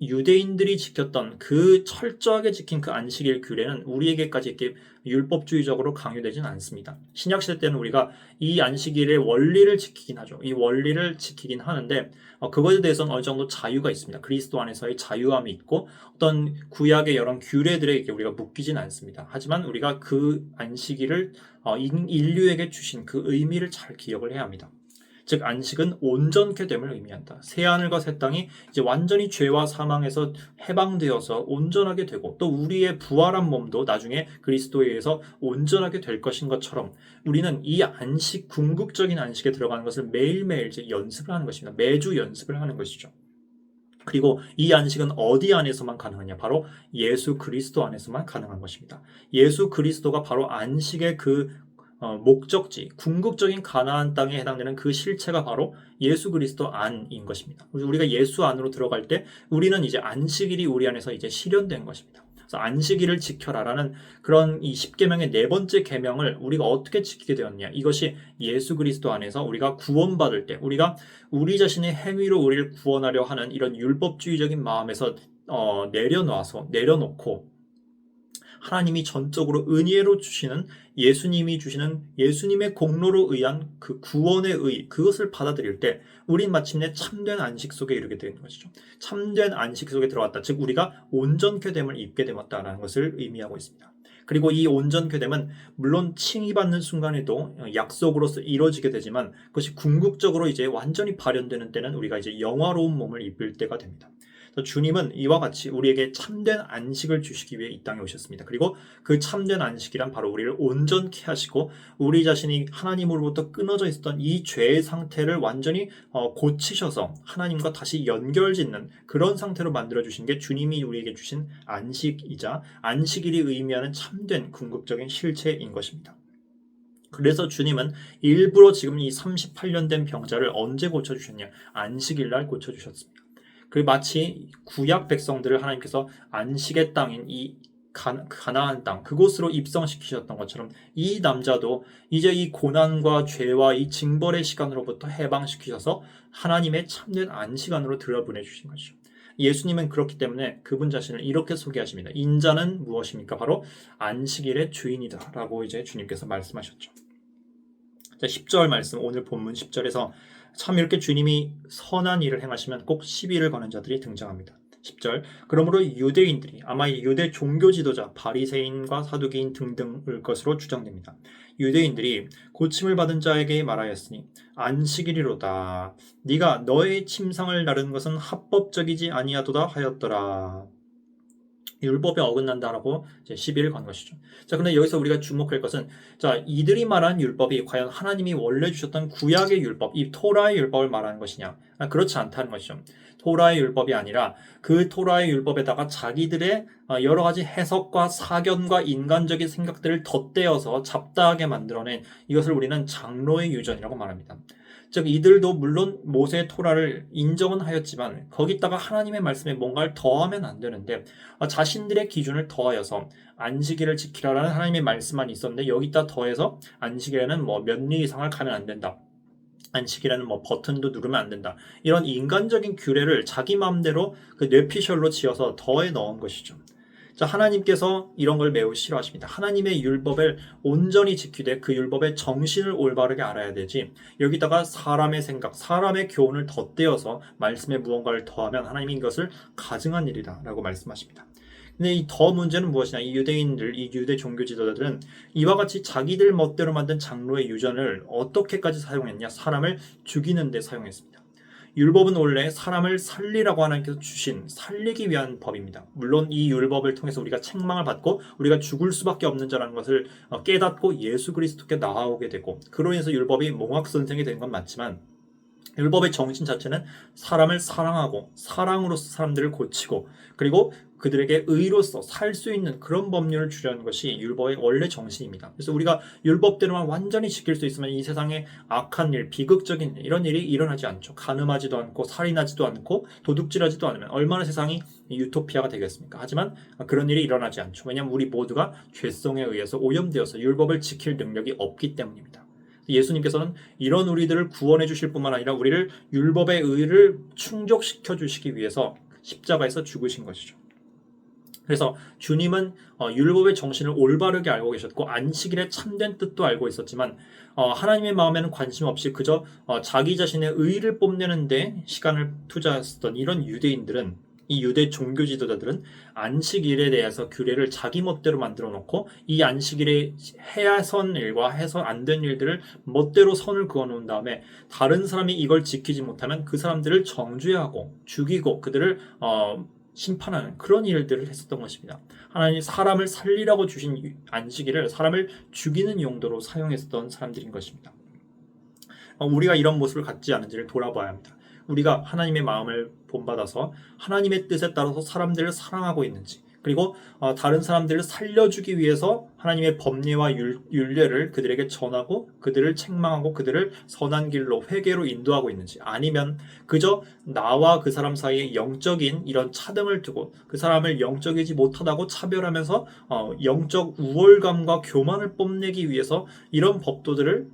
유대인들이 지켰던 그 철저하게 지킨 그 안식일 규례는 우리에게까지 이렇게 율법주의적으로 강요되지는 않습니다. 신약 시대 때는 우리가 이 안식일의 원리를 지키긴 하죠. 이 원리를 지키긴 하는데 그것에 대해서는 어느 정도 자유가 있습니다. 그리스도 안에서의 자유함이 있고 어떤 구약의 여러 규례들에 우리가 묶이진 않습니다. 하지만 우리가 그 안식일을 인류에게 주신 그 의미를 잘 기억을 해야 합니다. 즉 안식은 온전케 됨을 의미한다. 새 하늘과 새 땅이 이제 완전히 죄와 사망에서 해방되어서 온전하게 되고, 또 우리의 부활한 몸도 나중에 그리스도에 의해서 온전하게 될 것인 것처럼 우리는 이 안식, 궁극적인 안식에 들어가는 것을 매일매일 이제 연습을 하는 것입니다. 매주 연습을 하는 것이죠. 그리고 이 안식은 어디 안에서만 가능하냐? 바로 예수 그리스도 안에서만 가능한 것입니다. 예수 그리스도가 바로 안식의 그 목적지, 궁극적인 가나안 땅에 해당되는 그 실체가 바로 예수 그리스도 안인 것입니다. 우리가 예수 안으로 들어갈 때 우리는 이제 안식일이 우리 안에서 이제 실현된 것입니다. 그래서 안식일을 지켜라라는 그런 이 10계명의 네 번째 계명을 우리가 어떻게 지키게 되었냐? 이것이 예수 그리스도 안에서 우리가 구원받을 때, 우리가 우리 자신의 행위로 우리를 구원하려 하는 이런 율법주의적인 마음에서 내려놓고 하나님이 전적으로 은혜로 주시는 예수님의 공로로 의한 그 구원의 의, 그것을 받아들일 때 우린 마침내 참된 안식 속에 이르게 되는 것이죠. 참된 안식 속에 들어갔다. 즉 우리가 온전케 됨을 입게 되었다라는 것을 의미하고 있습니다. 그리고 이 온전케 됨은 물론 칭의받는 순간에도 약속으로서 이루어지게 되지만, 그것이 궁극적으로 이제 완전히 발현되는 때는 우리가 이제 영화로운 몸을 입을 때가 됩니다. 주님은 이와 같이 우리에게 참된 안식을 주시기 위해 이 땅에 오셨습니다. 그리고 그 참된 안식이란 바로 우리를 온전케 하시고 우리 자신이 하나님으로부터 끊어져 있었던 이 죄의 상태를 완전히 고치셔서 하나님과 다시 연결짓는 그런 상태로 만들어주신 게 주님이 우리에게 주신 안식이자 안식일이 의미하는 참된 궁극적인 실체인 것입니다. 그래서 주님은 일부러 지금 이 38년 된 병자를 언제 고쳐주셨냐? 안식일 날 고쳐주셨습니다. 그 마치 구약 백성들을 하나님께서 안식의 땅인 이 가나안 땅, 그곳으로 입성시키셨던 것처럼 이 남자도 이제 이 고난과 죄와 이 징벌의 시간으로부터 해방시키셔서 하나님의 참된 안식안으로 들여보내주신 것이죠. 예수님은 그렇기 때문에 그분 자신을 이렇게 소개하십니다. 인자는 무엇입니까? 바로 안식일의 주인이다 라고 이제 주님께서 말씀하셨죠. 10절 말씀, 오늘 본문 10절에서 참 이렇게 주님이 선한 일을 행하시면 꼭 시비를 거는 자들이 등장합니다. 10절, 그러므로 유대인들이 아마 이 유대 종교 지도자 바리새인과 사두개인 등등일 것으로 추정됩니다. 유대인들이 고침을 받은 자에게 말하였으니 안식일이로다. 네가 너의 침상을 나르는 것은 합법적이지 아니하도다 하였더라. 율법에 어긋난다라고 이제 시비를 건 것이죠. 자, 근데 여기서 우리가 주목할 것은, 자, 이들이 말한 율법이 과연 하나님이 원래 주셨던 구약의 율법, 이 토라의 율법을 말하는 것이냐? 그렇지 않다는 것이죠. 토라의 율법이 아니라 그 토라의 율법에다가 자기들의 여러 가지 해석과 사견과 인간적인 생각들을 덧대어서 잡다하게 만들어낸, 이것을 우리는 장로의 유전이라고 말합니다. 즉 이들도 물론 모세의 토라를 인정은 하였지만 거기다가 하나님의 말씀에 뭔가를 더하면 안 되는데, 자신들의 기준을 더하여서 안식일을 지키라라는 하나님의 말씀만 있었는데 여기다 더해서 안식일에는 뭐 몇 일 이상을 가면 안 된다, 안식일에는 뭐 버튼도 누르면 안 된다, 이런 인간적인 규례를 자기 마음대로 그 뇌피셜로 지어서 더해 넣은 것이죠. 자, 하나님께서 이런 걸 매우 싫어하십니다. 하나님의 율법을 온전히 지키되 그 율법의 정신을 올바르게 알아야 되지, 여기다가 사람의 생각, 사람의 교훈을 덧대어서 말씀에 무언가를 더하면 하나님이 이것을 가증한 일이다 라고 말씀하십니다. 근데 이 더 문제는 무엇이냐? 이 유대인들, 이 유대 종교 지도자들은 이와 같이 자기들 멋대로 만든 장로의 유전을 어떻게까지 사용했냐? 사람을 죽이는 데 사용했습니다. 율법은 원래 사람을 살리라고 하나님께서 주신, 살리기 위한 법입니다. 물론 이 율법을 통해서 우리가 책망을 받고 우리가 죽을 수밖에 없는 자라는 것을 깨닫고 예수 그리스도께 나아오게 되고, 그로 인해서 율법이 몽학선생이 된 건 맞지만 율법의 정신 자체는 사람을 사랑하고 사랑으로서 사람들을 고치고 그리고 그들에게 의로서 살 수 있는 그런 법률을 주려는 것이 율법의 원래 정신입니다. 그래서 우리가 율법대로만 완전히 지킬 수 있으면 이 세상에 악한 일, 비극적인 일, 이런 일이 일어나지 않죠. 간음하지도 않고 살인하지도 않고 도둑질하지도 않으면 얼마나 세상이 유토피아가 되겠습니까? 하지만 그런 일이 일어나지 않죠. 왜냐하면 우리 모두가 죄성에 의해서 오염되어서 율법을 지킬 능력이 없기 때문입니다. 예수님께서는 이런 우리들을 구원해 주실 뿐만 아니라 우리를 율법의 의를 충족시켜 주시기 위해서 십자가에서 죽으신 것이죠. 그래서 주님은 율법의 정신을 올바르게 알고 계셨고 안식일의 참된 뜻도 알고 있었지만 하나님의 마음에는 관심 없이 그저 자기 자신의 의를 뽐내는 데 시간을 투자했던 이런 유대인들은, 이 유대 종교 지도자들은 안식일에 대해서 규례를 자기 멋대로 만들어 놓고 이 안식일에 해야선 일과 해서 안 된 일들을 멋대로 선을 그어 놓은 다음에 다른 사람이 이걸 지키지 못하면 그 사람들을 정죄하고 죽이고 그들을 심판하는 그런 일들을 했었던 것입니다. 하나님이 사람을 살리라고 주신 안식일을 사람을 죽이는 용도로 사용했었던 사람들인 것입니다. 우리가 이런 모습을 갖지 않은지를 돌아봐야 합니다. 우리가 하나님의 마음을 본받아서 하나님의 뜻에 따라서 사람들을 사랑하고 있는지, 그리고 다른 사람들을 살려주기 위해서 하나님의 법례와 율례를 그들에게 전하고 그들을 책망하고 그들을 선한 길로 회개로 인도하고 있는지, 아니면 그저 나와 그 사람 사이에 영적인 이런 차등을 두고 그 사람을 영적이지 못하다고 차별하면서 영적 우월감과 교만을 뽐내기 위해서 이런 법도들을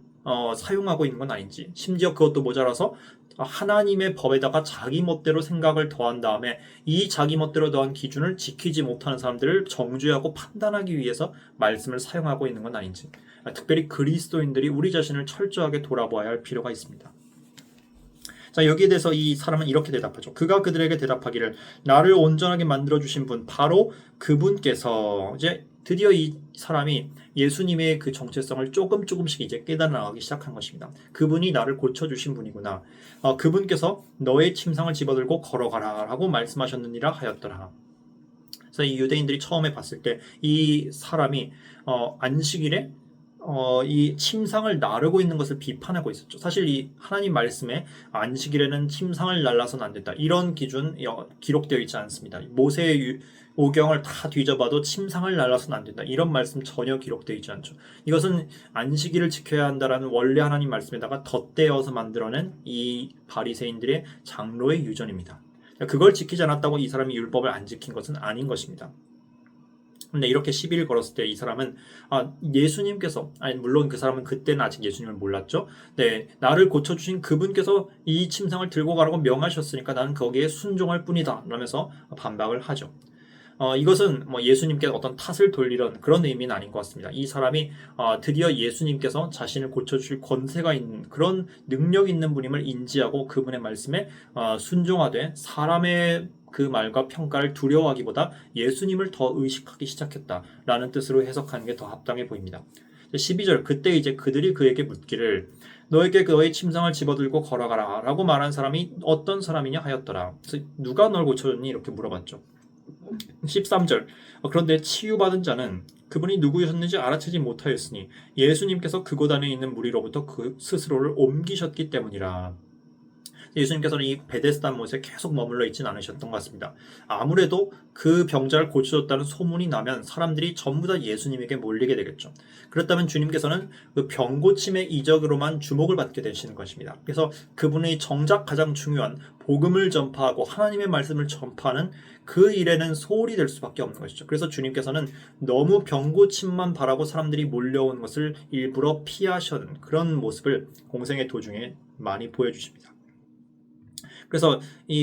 사용하고 있는 건 아닌지, 심지어 그것도 모자라서 하나님의 법에다가 자기 멋대로 생각을 더한 다음에 이 자기 멋대로 더한 기준을 지키지 못하는 사람들을 정죄하고 판단하기 위해서 말씀을 사용하고 있는 건 아닌지, 특별히 그리스도인들이 우리 자신을 철저하게 돌아보아야 할 필요가 있습니다. 자, 여기에 대해서 이 사람은 이렇게 대답하죠. 그가 그들에게 대답하기를 나를 온전하게 만들어주신 분, 바로 그분께서, 이제 드디어 이 사람이 예수님의 그 정체성을 조금씩 이제 깨달아 나가기 시작한 것입니다. 그분이 나를 고쳐주신 분이구나. 그분께서 너의 침상을 집어들고 걸어가라 라고 말씀하셨느니라 하였더라. 그래서 이 유대인들이 처음에 봤을 때 이 사람이 안식일에 이 침상을 나르고 있는 것을 비판하고 있었죠. 사실 이 하나님 말씀에 안식일에는 침상을 날라서는 안 된다, 이런 기준 기록되어 있지 않습니다. 모세의 오경을 다 뒤져봐도 침상을 날라서는 안 된다, 이런 말씀 전혀 기록되어 있지 않죠. 이것은 안식일을 지켜야 한다라는 원래 하나님 말씀에다가 덧대어서 만들어낸 이 바리새인들의 장로의 유전입니다. 그걸 지키지 않았다고 이 사람이 율법을 안 지킨 것은 아닌 것입니다. 근데 이렇게 시비를 걸었을 때 이 사람은 예수님께서, 아니 물론 그 사람은 그때는 아직 예수님을 몰랐죠. 네, 나를 고쳐주신 그분께서 이 침상을 들고 가라고 명하셨으니까 나는 거기에 순종할 뿐이다 라면서 반박을 하죠. 이것은 뭐 예수님께 어떤 탓을 돌리려는 그런 의미는 아닌 것 같습니다. 이 사람이 드디어 예수님께서 자신을 고쳐주실 권세가 있는 그런 능력 있는 분임을 인지하고 그분의 말씀에 순종하되 사람의 그 말과 평가를 두려워하기보다 예수님을 더 의식하기 시작했다라는 뜻으로 해석하는 게 더 합당해 보입니다. 12절, 그때 이제 그들이 그에게 묻기를 너에게 너의 침상을 집어들고 걸어가라 라고 말한 사람이 어떤 사람이냐 하였더라. 그래서 누가 널 고쳐줬니? 이렇게 물어봤죠. 13절. 그런데 치유받은 자는 그분이 누구셨는지 알아채지 못하였으니 예수님께서 그곳 안에 있는 무리로부터 그 스스로를 옮기셨기 때문이라. 예수님께서는 이 베데스다 못에 계속 머물러 있지는 않으셨던 것 같습니다. 아무래도 그 병자를 고쳐줬다는 소문이 나면 사람들이 전부 다 예수님에게 몰리게 되겠죠. 그렇다면 주님께서는 그 병고침의 이적으로만 주목을 받게 되시는 것입니다. 그래서 그분의 정작 가장 중요한 복음을 전파하고 하나님의 말씀을 전파하는 그 일에는 소홀히 될 수밖에 없는 것이죠. 그래서 주님께서는 너무 병고침만 바라고 사람들이 몰려온 것을 일부러 피하시는 그런 모습을 공생의 도중에 많이 보여주십니다. 그래서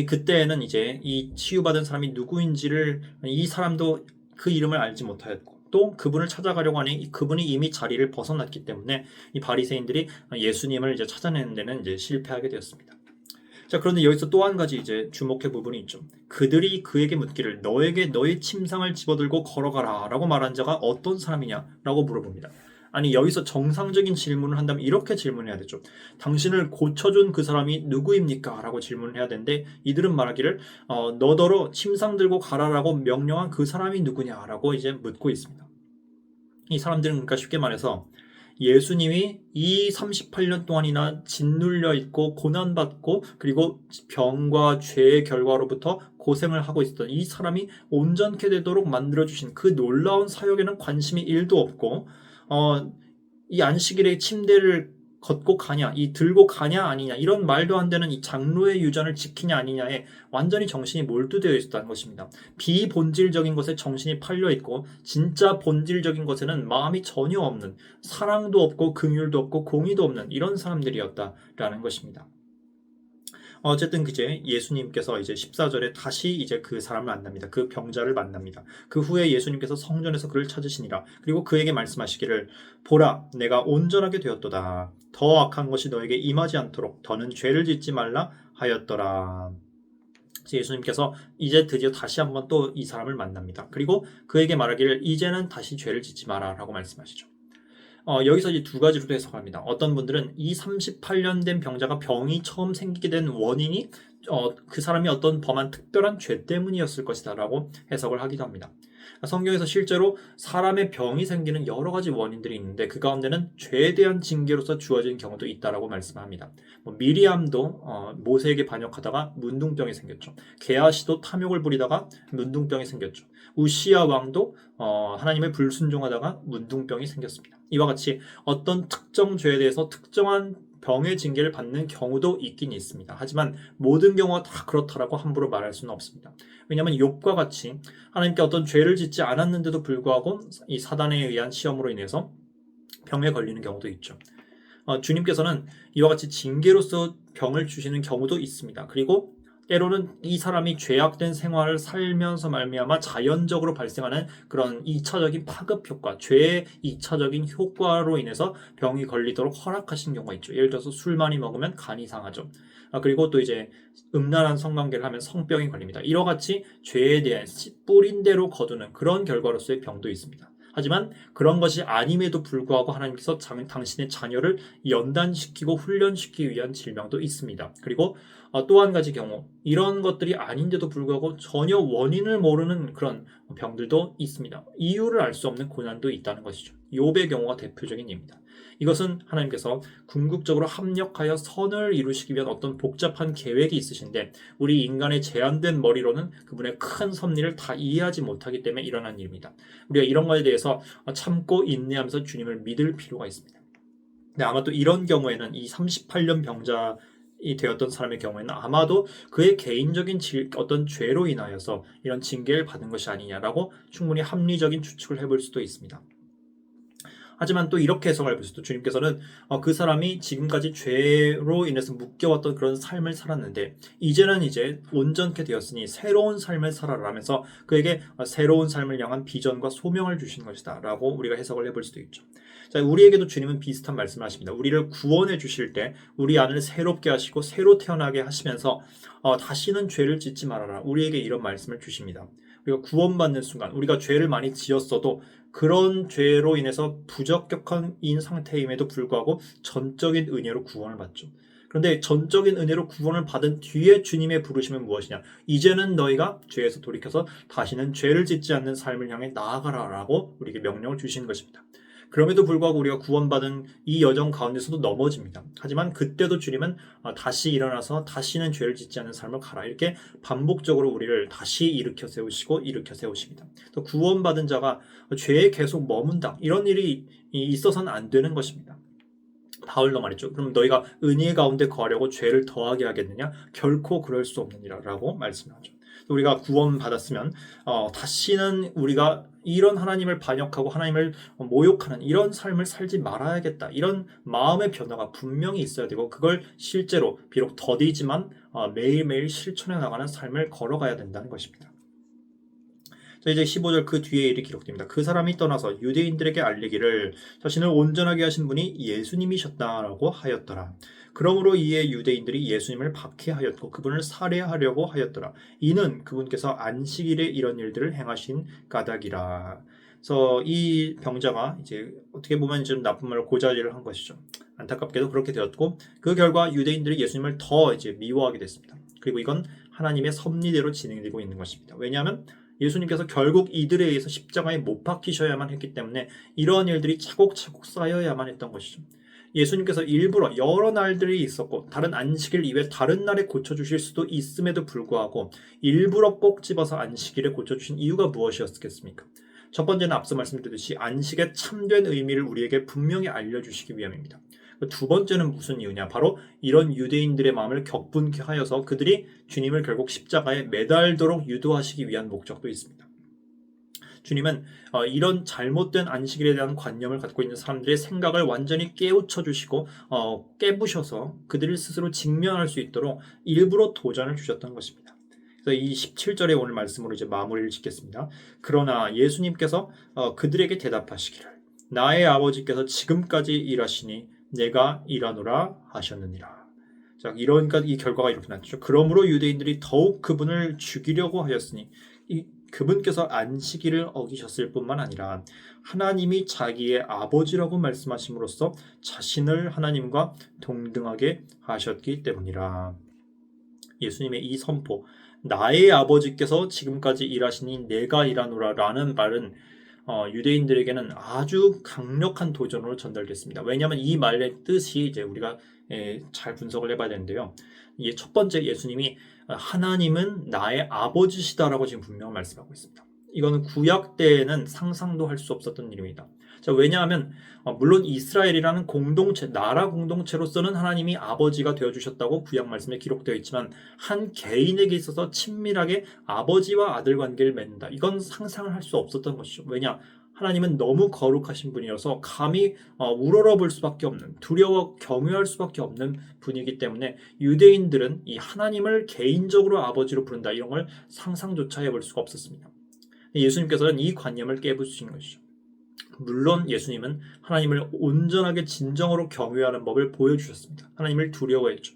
그때에는 이제 이 치유받은 사람이 누구인지를 이 사람도 그 이름을 알지 못하였고 또 그분을 찾아가려고 하니 그분이 이미 자리를 벗어났기 때문에 이 바리새인들이 예수님을 이제 찾아내는 데는 이제 실패하게 되었습니다. 자, 그런데 여기서 또 한 가지 이제 주목할 부분이 있죠. 그들이 그에게 묻기를 너에게 너의 침상을 집어들고 걸어가라라고 말한 자가 어떤 사람이냐라고 물어봅니다. 아니 여기서 정상적인 질문을 한다면 이렇게 질문해야 되죠. 당신을 고쳐준 그 사람이 누구입니까? 라고 질문을 해야 되는데 이들은 말하기를 너더러 침상 들고 가라라고 명령한 그 사람이 누구냐라고 이제 묻고 있습니다. 이 사람들은 그러니까 쉽게 말해서 예수님이 이 38년 동안이나 짓눌려 있고 고난받고 그리고 병과 죄의 결과로부터 고생을 하고 있었던 이 사람이 온전케 되도록 만들어주신 그 놀라운 사역에는 관심이 1도 없고 이 안식일에 침대를 걷고 가냐, 이 들고 가냐 아니냐 이런 말도 안 되는 이 장로의 유전을 지키냐 아니냐에 완전히 정신이 몰두되어 있었다는 것입니다. 비본질적인 것에 정신이 팔려 있고 진짜 본질적인 것에는 마음이 전혀 없는 사랑도 없고 긍휼도 없고 공의도 없는 이런 사람들이었다라는 것입니다. 어쨌든 이제 예수님께서 이제 14절에 다시 이제 그 사람을 만납니다. 그 병자를 만납니다. 그 후에 예수님께서 성전에서 그를 찾으시니라. 그리고 그에게 말씀하시기를 보라 내가 온전하게 되었도다. 더 악한 것이 너에게 임하지 않도록 더는 죄를 짓지 말라 하였더라. 예수님께서 이제 드디어 다시 한번 또 이 사람을 만납니다. 그리고 그에게 말하기를 이제는 다시 죄를 짓지 마라 라고 말씀하시죠. 여기서 이제 두 가지로 해석합니다. 어떤 분들은 이 38년 된 병자가 병이 처음 생기게 된 원인이 그 사람이 어떤 범한 특별한 죄 때문이었을 것이다라고 해석을 하기도 합니다. 성경에서 실제로 사람의 병이 생기는 여러 가지 원인들이 있는데 그 가운데는 죄에 대한 징계로서 주어진 경우도 있다라고 말씀합니다. 미리암도 모세에게 반역하다가 문둥병이 생겼죠. 게하시도 탐욕을 부리다가 문둥병이 생겼죠. 우시야 왕도 하나님의 불순종하다가 문둥병이 생겼습니다. 이와 같이 어떤 특정 죄에 대해서 특정한 병의 징계를 받는 경우도 있긴 있습니다. 하지만 모든 경우가 다 그렇다라고 함부로 말할 수는 없습니다. 왜냐하면 욥과 같이 하나님께 어떤 죄를 짓지 않았는데도 불구하고 이 사단에 의한 시험으로 인해서 병에 걸리는 경우도 있죠. 주님께서는 이와 같이 징계로서 병을 주시는 경우도 있습니다. 그리고 때로는 이 사람이 죄악된 생활을 살면서 말미암아 자연적으로 발생하는 그런 2차적인 파급 효과, 죄의 2차적인 효과로 인해서 병이 걸리도록 허락하신 경우가 있죠. 예를 들어서 술 많이 먹으면 간이 상하죠. 그리고 또 이제 음란한 성관계를 하면 성병이 걸립니다. 이와 같이 죄에 대한 뿌린 대로 거두는 그런 결과로서의 병도 있습니다. 하지만 그런 것이 아님에도 불구하고 하나님께서 당신의 자녀를 연단시키고 훈련시키기 위한 질병도 있습니다. 그리고 또 한 가지 경우 이런 것들이 아닌데도 불구하고 전혀 원인을 모르는 그런 병들도 있습니다. 이유를 알 수 없는 고난도 있다는 것이죠. 욥의 경우가 대표적인 예입니다. 이것은 하나님께서 궁극적으로 합력하여 선을 이루시기 위한 어떤 복잡한 계획이 있으신데 우리 인간의 제한된 머리로는 그분의 큰 섭리를 다 이해하지 못하기 때문에 일어난 일입니다. 우리가 이런 것에 대해서 참고 인내하면서 주님을 믿을 필요가 있습니다. 근데 아마 또 이런 경우에는 이 38년 병자이 되었던 사람의 경우에는 아마도 그의 개인적인 어떤 죄로 인하여서 이런 징계를 받은 것이 아니냐라고 충분히 합리적인 추측을 해볼 수도 있습니다. 하지만 또 이렇게 해석할 수도 주님께서는 그 사람이 지금까지 죄로 인해서 묶여왔던 그런 삶을 살았는데 이제는 이제 온전케 되었으니 새로운 삶을 살아라면서 그에게 새로운 삶을 향한 비전과 소명을 주신 것이다 라고 우리가 해석을 해볼 수도 있죠. 자, 우리에게도 주님은 비슷한 말씀을 하십니다. 우리를 구원해 주실 때 우리 안을 새롭게 하시고 새로 태어나게 하시면서 다시는 죄를 짓지 말아라 우리에게 이런 말씀을 주십니다. 우리가 구원받는 순간 우리가 죄를 많이 지었어도 그런 죄로 인해서 부적격한 상태임에도 불구하고 전적인 은혜로 구원을 받죠. 그런데 전적인 은혜로 구원을 받은 뒤에 주님의 부르심은 무엇이냐? 이제는 너희가 죄에서 돌이켜서 다시는 죄를 짓지 않는 삶을 향해 나아가라라고 우리에게 명령을 주신 것입니다. 그럼에도 불구하고 우리가 구원받은 이 여정 가운데서도 넘어집니다. 하지만 그때도 주님은 다시 일어나서 다시는 죄를 짓지 않는 삶을 가라, 이렇게 반복적으로 우리를 다시 일으켜 세우십니다. 또 구원받은 자가 죄에 계속 머문다, 이런 일이 있어서는 안 되는 것입니다. 바울도 말했죠. 그럼 너희가 은혜 가운데 거하려고 죄를 더하게 하겠느냐? 결코 그럴 수 없느니라 라고 말씀하죠. 우리가 구원받았으면 다시는 우리가 이런 하나님을 반역하고 하나님을 모욕하는 이런 삶을 살지 말아야겠다, 이런 마음의 변화가 분명히 있어야 되고, 그걸 실제로 비록 더디지만 매일매일 실천해 나가는 삶을 걸어가야 된다는 것입니다. 자, 이제 15절 그 뒤에 일이 기록됩니다. 그 사람이 떠나서 유대인들에게 알리기를 자신을 온전하게 하신 분이 예수님이셨다라고 하였더라. 그러므로 이에 유대인들이 예수님을 박해하였고 그분을 살해하려고 하였더라. 이는 그분께서 안식일에 이런 일들을 행하신 까닭이라. 그래서 이 병자가 이제 어떻게 보면 좀 나쁜 말로 고자질을 한 것이죠. 안타깝게도 그렇게 되었고, 그 결과 유대인들이 예수님을 더 이제 미워하게 됐습니다. 그리고 이건 하나님의 섭리대로 진행되고 있는 것입니다. 왜냐하면 예수님께서 결국 이들에 의해서 십자가에 못 박히셔야만 했기 때문에 이러한 일들이 차곡차곡 쌓여야만 했던 것이죠. 예수님께서 일부러 여러 날들이 있었고 다른 안식일 이외 다른 날에 고쳐주실 수도 있음에도 불구하고 일부러 꼭 집어서 안식일에 고쳐주신 이유가 무엇이었겠습니까? 첫 번째는 앞서 말씀드렸듯이 안식의 참된 의미를 우리에게 분명히 알려주시기 위함입니다. 두 번째는 무슨 이유냐? 바로 이런 유대인들의 마음을 격분케 하여서 그들이 주님을 결국 십자가에 매달도록 유도하시기 위한 목적도 있습니다. 주님은 이런 잘못된 안식일에 대한 관념을 갖고 있는 사람들의 생각을 완전히 깨우쳐 주시고 깨부셔서 그들을 스스로 직면할 수 있도록 일부러 도전을 주셨던 것입니다. 그래서 이 17절의 오늘 말씀으로 이제 마무리를 짓겠습니다. 그러나 예수님께서 그들에게 대답하시기를 나의 아버지께서 지금까지 일하시니 내가 일하노라 하셨느니라. 자, 이러니까 이 결과가 이렇게 났죠. 그러므로 유대인들이 더욱 그분을 죽이려고 하였으니 그분께서 안식일을 어기셨을 뿐만 아니라 하나님이 자기의 아버지라고 말씀하심으로써 자신을 하나님과 동등하게 하셨기 때문이라. 예수님의 이 선포, 나의 아버지께서 지금까지 일하시니 내가 일하노라 라는 말은 유대인들에게는 아주 강력한 도전으로 전달됐습니다. 왜냐하면 이 말의 뜻이 이제 우리가 잘 분석을 해봐야 되는데요. 이게 첫 번째, 예수님이 하나님은 나의 아버지시다라고 지금 분명히 말씀하고 있습니다. 이거는 구약 때에는 상상도 할 수 없었던 일입니다. 자, 왜냐하면 물론 이스라엘이라는 공동체, 나라 공동체로서는 하나님이 아버지가 되어주셨다고 구약 말씀에 기록되어 있지만 한 개인에게 있어서 친밀하게 아버지와 아들 관계를 맺는다, 이건 상상을 할 수 없었던 것이죠. 왜냐? 하나님은 너무 거룩하신 분이어서 감히 우러러 볼 수밖에 없는, 두려워 경외할 수밖에 없는 분이기 때문에 유대인들은 이 하나님을 개인적으로 아버지로 부른다, 이런 걸 상상조차 해볼 수가 없었습니다. 예수님께서는 이 관념을 깨부수신 것이죠. 물론 예수님은 하나님을 온전하게 진정으로 경외하는 법을 보여주셨습니다. 하나님을 두려워했죠.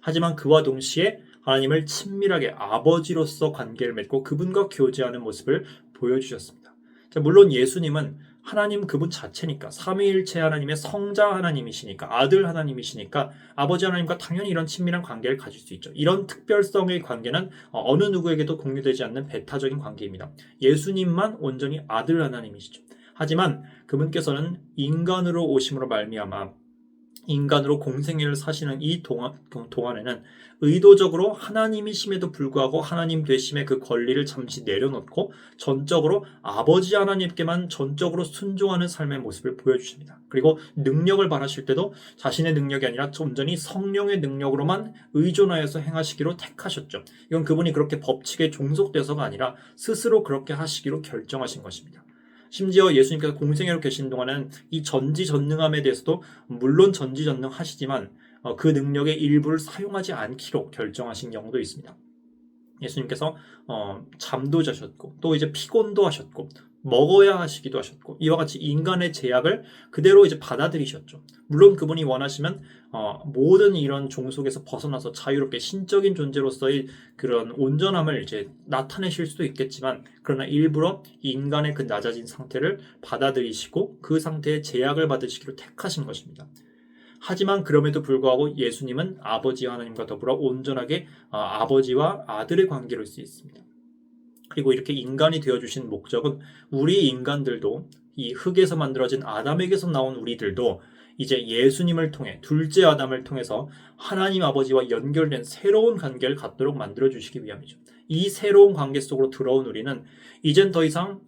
하지만 그와 동시에 하나님을 친밀하게 아버지로서 관계를 맺고 그분과 교제하는 모습을 보여주셨습니다. 자, 물론 예수님은 하나님 그분 자체니까, 삼위일체 하나님의 성자 하나님이시니까, 아들 하나님이시니까 아버지 하나님과 당연히 이런 친밀한 관계를 가질 수 있죠. 이런 특별성의 관계는 어느 누구에게도 공유되지 않는 배타적인 관계입니다. 예수님만 온전히 아들 하나님이시죠. 하지만 그분께서는 인간으로 오심으로 말미암아 인간으로 공생애를 사시는 이 동안에는 의도적으로 하나님이심에도 불구하고 하나님 되심의 그 권리를 잠시 내려놓고 전적으로 아버지 하나님께만 전적으로 순종하는 삶의 모습을 보여주십니다. 그리고 능력을 바라실 때도 자신의 능력이 아니라 온전히 성령의 능력으로만 의존하여서 행하시기로 택하셨죠. 이건 그분이 그렇게 법칙에 종속돼서가 아니라 스스로 그렇게 하시기로 결정하신 것입니다. 심지어 예수님께서 공생애로 계신 동안은 이 전지전능함에 대해서도 물론 전지전능하시지만 그 능력의 일부를 사용하지 않기로 결정하신 경우도 있습니다. 예수님께서 잠도 자셨고 또 이제 피곤도 하셨고 먹어야 하시기도 하셨고 이와 같이 인간의 제약을 그대로 이제 받아들이셨죠. 물론 그분이 원하시면 모든 이런 종속에서 벗어나서 자유롭게 신적인 존재로서의 그런 온전함을 이제 나타내실 수도 있겠지만, 그러나 일부러 인간의 그 낮아진 상태를 받아들이시고 그 상태의 제약을 받으시기로 택하신 것입니다. 하지만 그럼에도 불구하고 예수님은 아버지 하나님과 더불어 온전하게 아버지와 아들의 관계로 있을 수 있습니다. 그리고 이렇게 인간이 되어주신 목적은 우리 인간들도 이 흙에서 만들어진 아담에게서 나온 우리들도 이제 예수님을 통해 둘째 아담을 통해서 하나님 아버지와 연결된 새로운 관계를 갖도록 만들어주시기 위함이죠. 이 새로운 관계 속으로 들어온 우리는 이젠 더 이상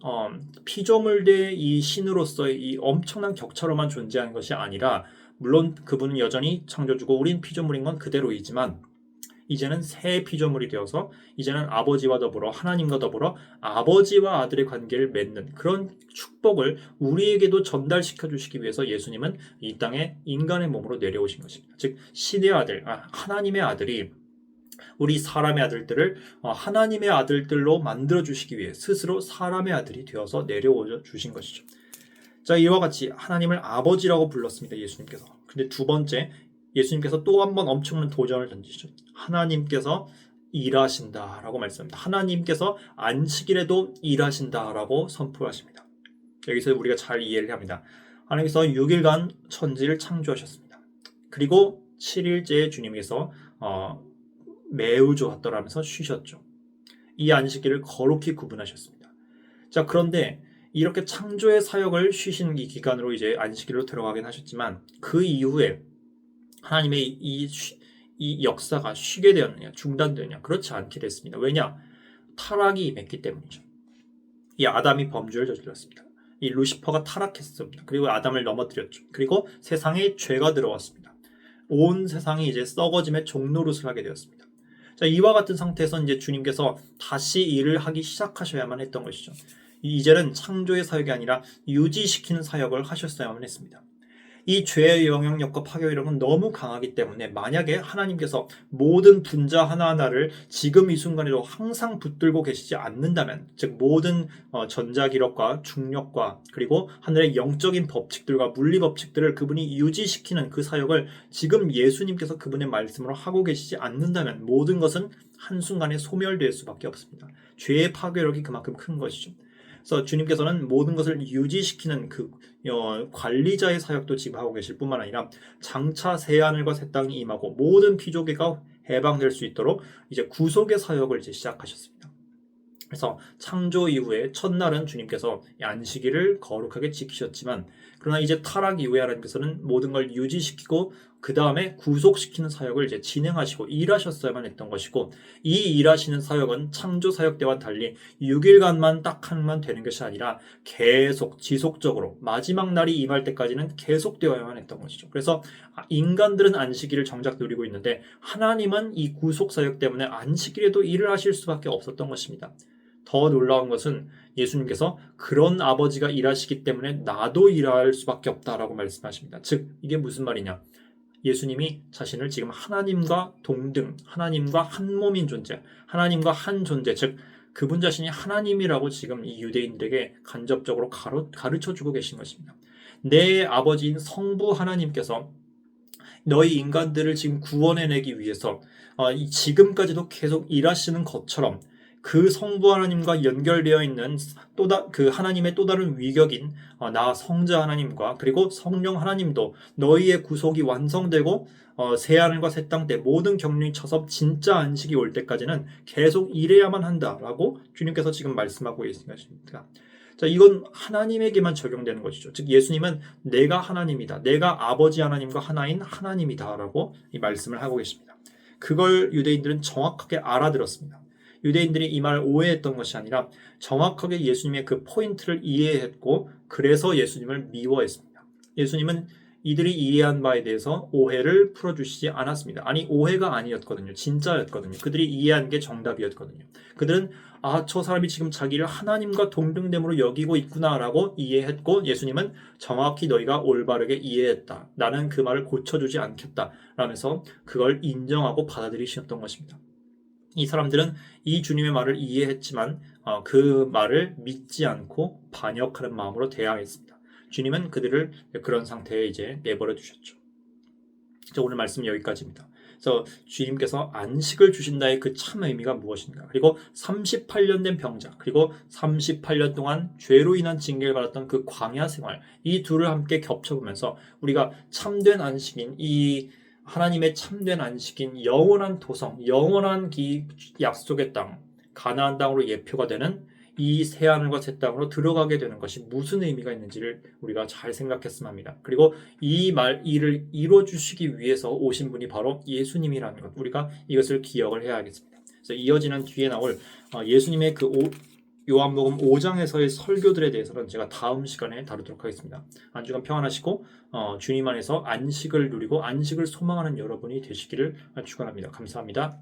피조물대의 이 신으로서의 이 엄청난 격차로만 존재하는 것이 아니라 물론 그분은 여전히 창조주고 우린 피조물인 건 그대로이지만 이제는 새 피조물이 되어서 이제는 아버지와 더불어 하나님과 더불어 아버지와 아들의 관계를 맺는 그런 축복을 우리에게도 전달시켜 주시기 위해서 예수님은 이 땅에 인간의 몸으로 내려오신 것입니다. 즉 신의 아들, 하나님의 아들이 우리 사람의 아들들을 하나님의 아들들로 만들어 주시기 위해 스스로 사람의 아들이 되어서 내려오 주신 것이죠. 자, 이와 같이 하나님을 아버지라고 불렀습니다. 예수님께서. 근데 두 번째, 예수님께서 또 한 번 엄청난 도전을 던지시죠. 하나님께서 일하신다라고 말씀합니다. 하나님께서 안식일에도 일하신다라고 선포하십니다. 여기서 우리가 잘 이해를 합니다. 하나님께서 6일간 천지를 창조하셨습니다. 그리고 7일째에 주님께서 매우 좋았더라면서 쉬셨죠. 이 안식일을 거룩히 구분하셨습니다. 자, 그런데 이렇게 창조의 사역을 쉬시는 이 기간으로 이제 안식일로 들어가긴 하셨지만 그 이후에 하나님의 이 역사가 쉬게 되었느냐, 중단되느냐? 그렇지 않게 됐습니다. 왜냐? 타락이 임했기 때문이죠. 이 아담이 범죄를 저질렀습니다. 이 루시퍼가 타락했습니다. 그리고 아담을 넘어뜨렸죠. 그리고 세상에 죄가 들어왔습니다. 온 세상이 이제 썩어짐의 종노릇을 하게 되었습니다. 자, 이와 같은 상태에서 이제 주님께서 다시 일을 하기 시작하셔야만 했던 것이죠. 이제는 창조의 사역이 아니라 유지시키는 사역을 하셨어야만 했습니다. 이 죄의 영향력과 파괴력은 너무 강하기 때문에 만약에 하나님께서 모든 분자 하나하나를 지금 이 순간에도 항상 붙들고 계시지 않는다면, 즉 모든 전자기력과 중력과 그리고 하늘의 영적인 법칙들과 물리 법칙들을 그분이 유지시키는 그 사역을 지금 예수님께서 그분의 말씀으로 하고 계시지 않는다면 모든 것은 한순간에 소멸될 수밖에 없습니다. 죄의 파괴력이 그만큼 큰 것이죠. 그래서 주님께서는 모든 것을 유지시키는 그 관리자의 사역도 지금 하고 계실 뿐만 아니라 장차 새하늘과 새 땅이 임하고 모든 피조계가 해방될 수 있도록 이제 구속의 사역을 이제 시작하셨습니다. 그래서 창조 이후에 첫날은 주님께서 안식일을 거룩하게 지키셨지만 그러나 이제 타락 이후에 하나님께서는 모든 걸 유지시키고 그 다음에 구속시키는 사역을 이제 진행하시고 일하셨어야만 했던 것이고 이 일하시는 사역은 창조 사역 때와 달리 6일간만 딱 하면 되는 것이 아니라 계속 지속적으로 마지막 날이 임할 때까지는 계속되어야만 했던 것이죠. 그래서 인간들은 안식일을 정작 누리고 있는데 하나님은 이 구속 사역 때문에 안식일에도 일을 하실 수밖에 없었던 것입니다. 더 놀라운 것은 예수님께서 그런 아버지가 일하시기 때문에 나도 일할 수밖에 없다라고 말씀하십니다. 즉 이게 무슨 말이냐? 예수님이 자신을 지금 하나님과 동등, 하나님과 한 몸인 존재, 하나님과 한 존재, 즉 그분 자신이 하나님이라고 지금 이 유대인들에게 간접적으로 가르쳐주고 계신 것입니다. 내 아버지인 성부 하나님께서 너희 인간들을 지금 구원해내기 위해서 지금까지도 계속 일하시는 것처럼 그 성부 하나님과 연결되어 있는 그 하나님의 또 다른 위격인 나 성자 하나님과 그리고 성령 하나님도 너희의 구속이 완성되고 새하늘과 새 땅 때 모든 경륜이 쳐서 진짜 안식이 올 때까지는 계속 일해야만 한다라고 주님께서 지금 말씀하고 계신 것입니다. 자, 이건 하나님에게만 적용되는 것이죠. 즉 예수님은 내가 하나님이다. 내가 아버지 하나님과 하나인 하나님이다라고 이 말씀을 하고 계십니다. 그걸 유대인들은 정확하게 알아들었습니다. 유대인들이 이 말을 오해했던 것이 아니라 정확하게 예수님의 그 포인트를 이해했고 그래서 예수님을 미워했습니다. 예수님은 이들이 이해한 바에 대해서 오해를 풀어주시지 않았습니다. 아니 오해가 아니었거든요. 진짜였거든요. 그들이 이해한 게 정답이었거든요. 그들은 저 사람이 지금 자기를 하나님과 동등됨으로 여기고 있구나라고 이해했고 예수님은 정확히 너희가 올바르게 이해했다. 나는 그 말을 고쳐주지 않겠다. 라면서 그걸 인정하고 받아들이셨던 것입니다. 이 사람들은 이 주님의 말을 이해했지만 그 말을 믿지 않고 반역하는 마음으로 대항했습니다. 주님은 그들을 그런 상태에 이제 내버려 두셨죠. 오늘 말씀 여기까지입니다. 그래서 주님께서 안식을 주신다의 그 참 의미가 무엇인가? 그리고 38년 된 병자, 그리고 38년 동안 죄로 인한 징계를 받았던 그 광야 생활, 이 둘을 함께 겹쳐보면서 우리가 참된 안식인 이 하나님의 참된 안식인 영원한 도성, 영원한 이 약속의 땅, 가나안 땅으로 예표가 되는 이 새하늘과 새 땅으로 들어가게 되는 것이 무슨 의미가 있는지를 우리가 잘 생각했으면 합니다. 그리고 일을 이루어 주시기 위해서 오신 분이 바로 예수님이라는 것, 우리가 이것을 기억을 해야겠습니다. 그래서 이어지는 뒤에 나올 예수님의 그 요한복음 5장에서의 설교들에 대해서는 제가 다음 시간에 다루도록 하겠습니다. 한 주간 평안하시고 주님 안에서 안식을 누리고 안식을 소망하는 여러분이 되시기를 축원합니다. 감사합니다.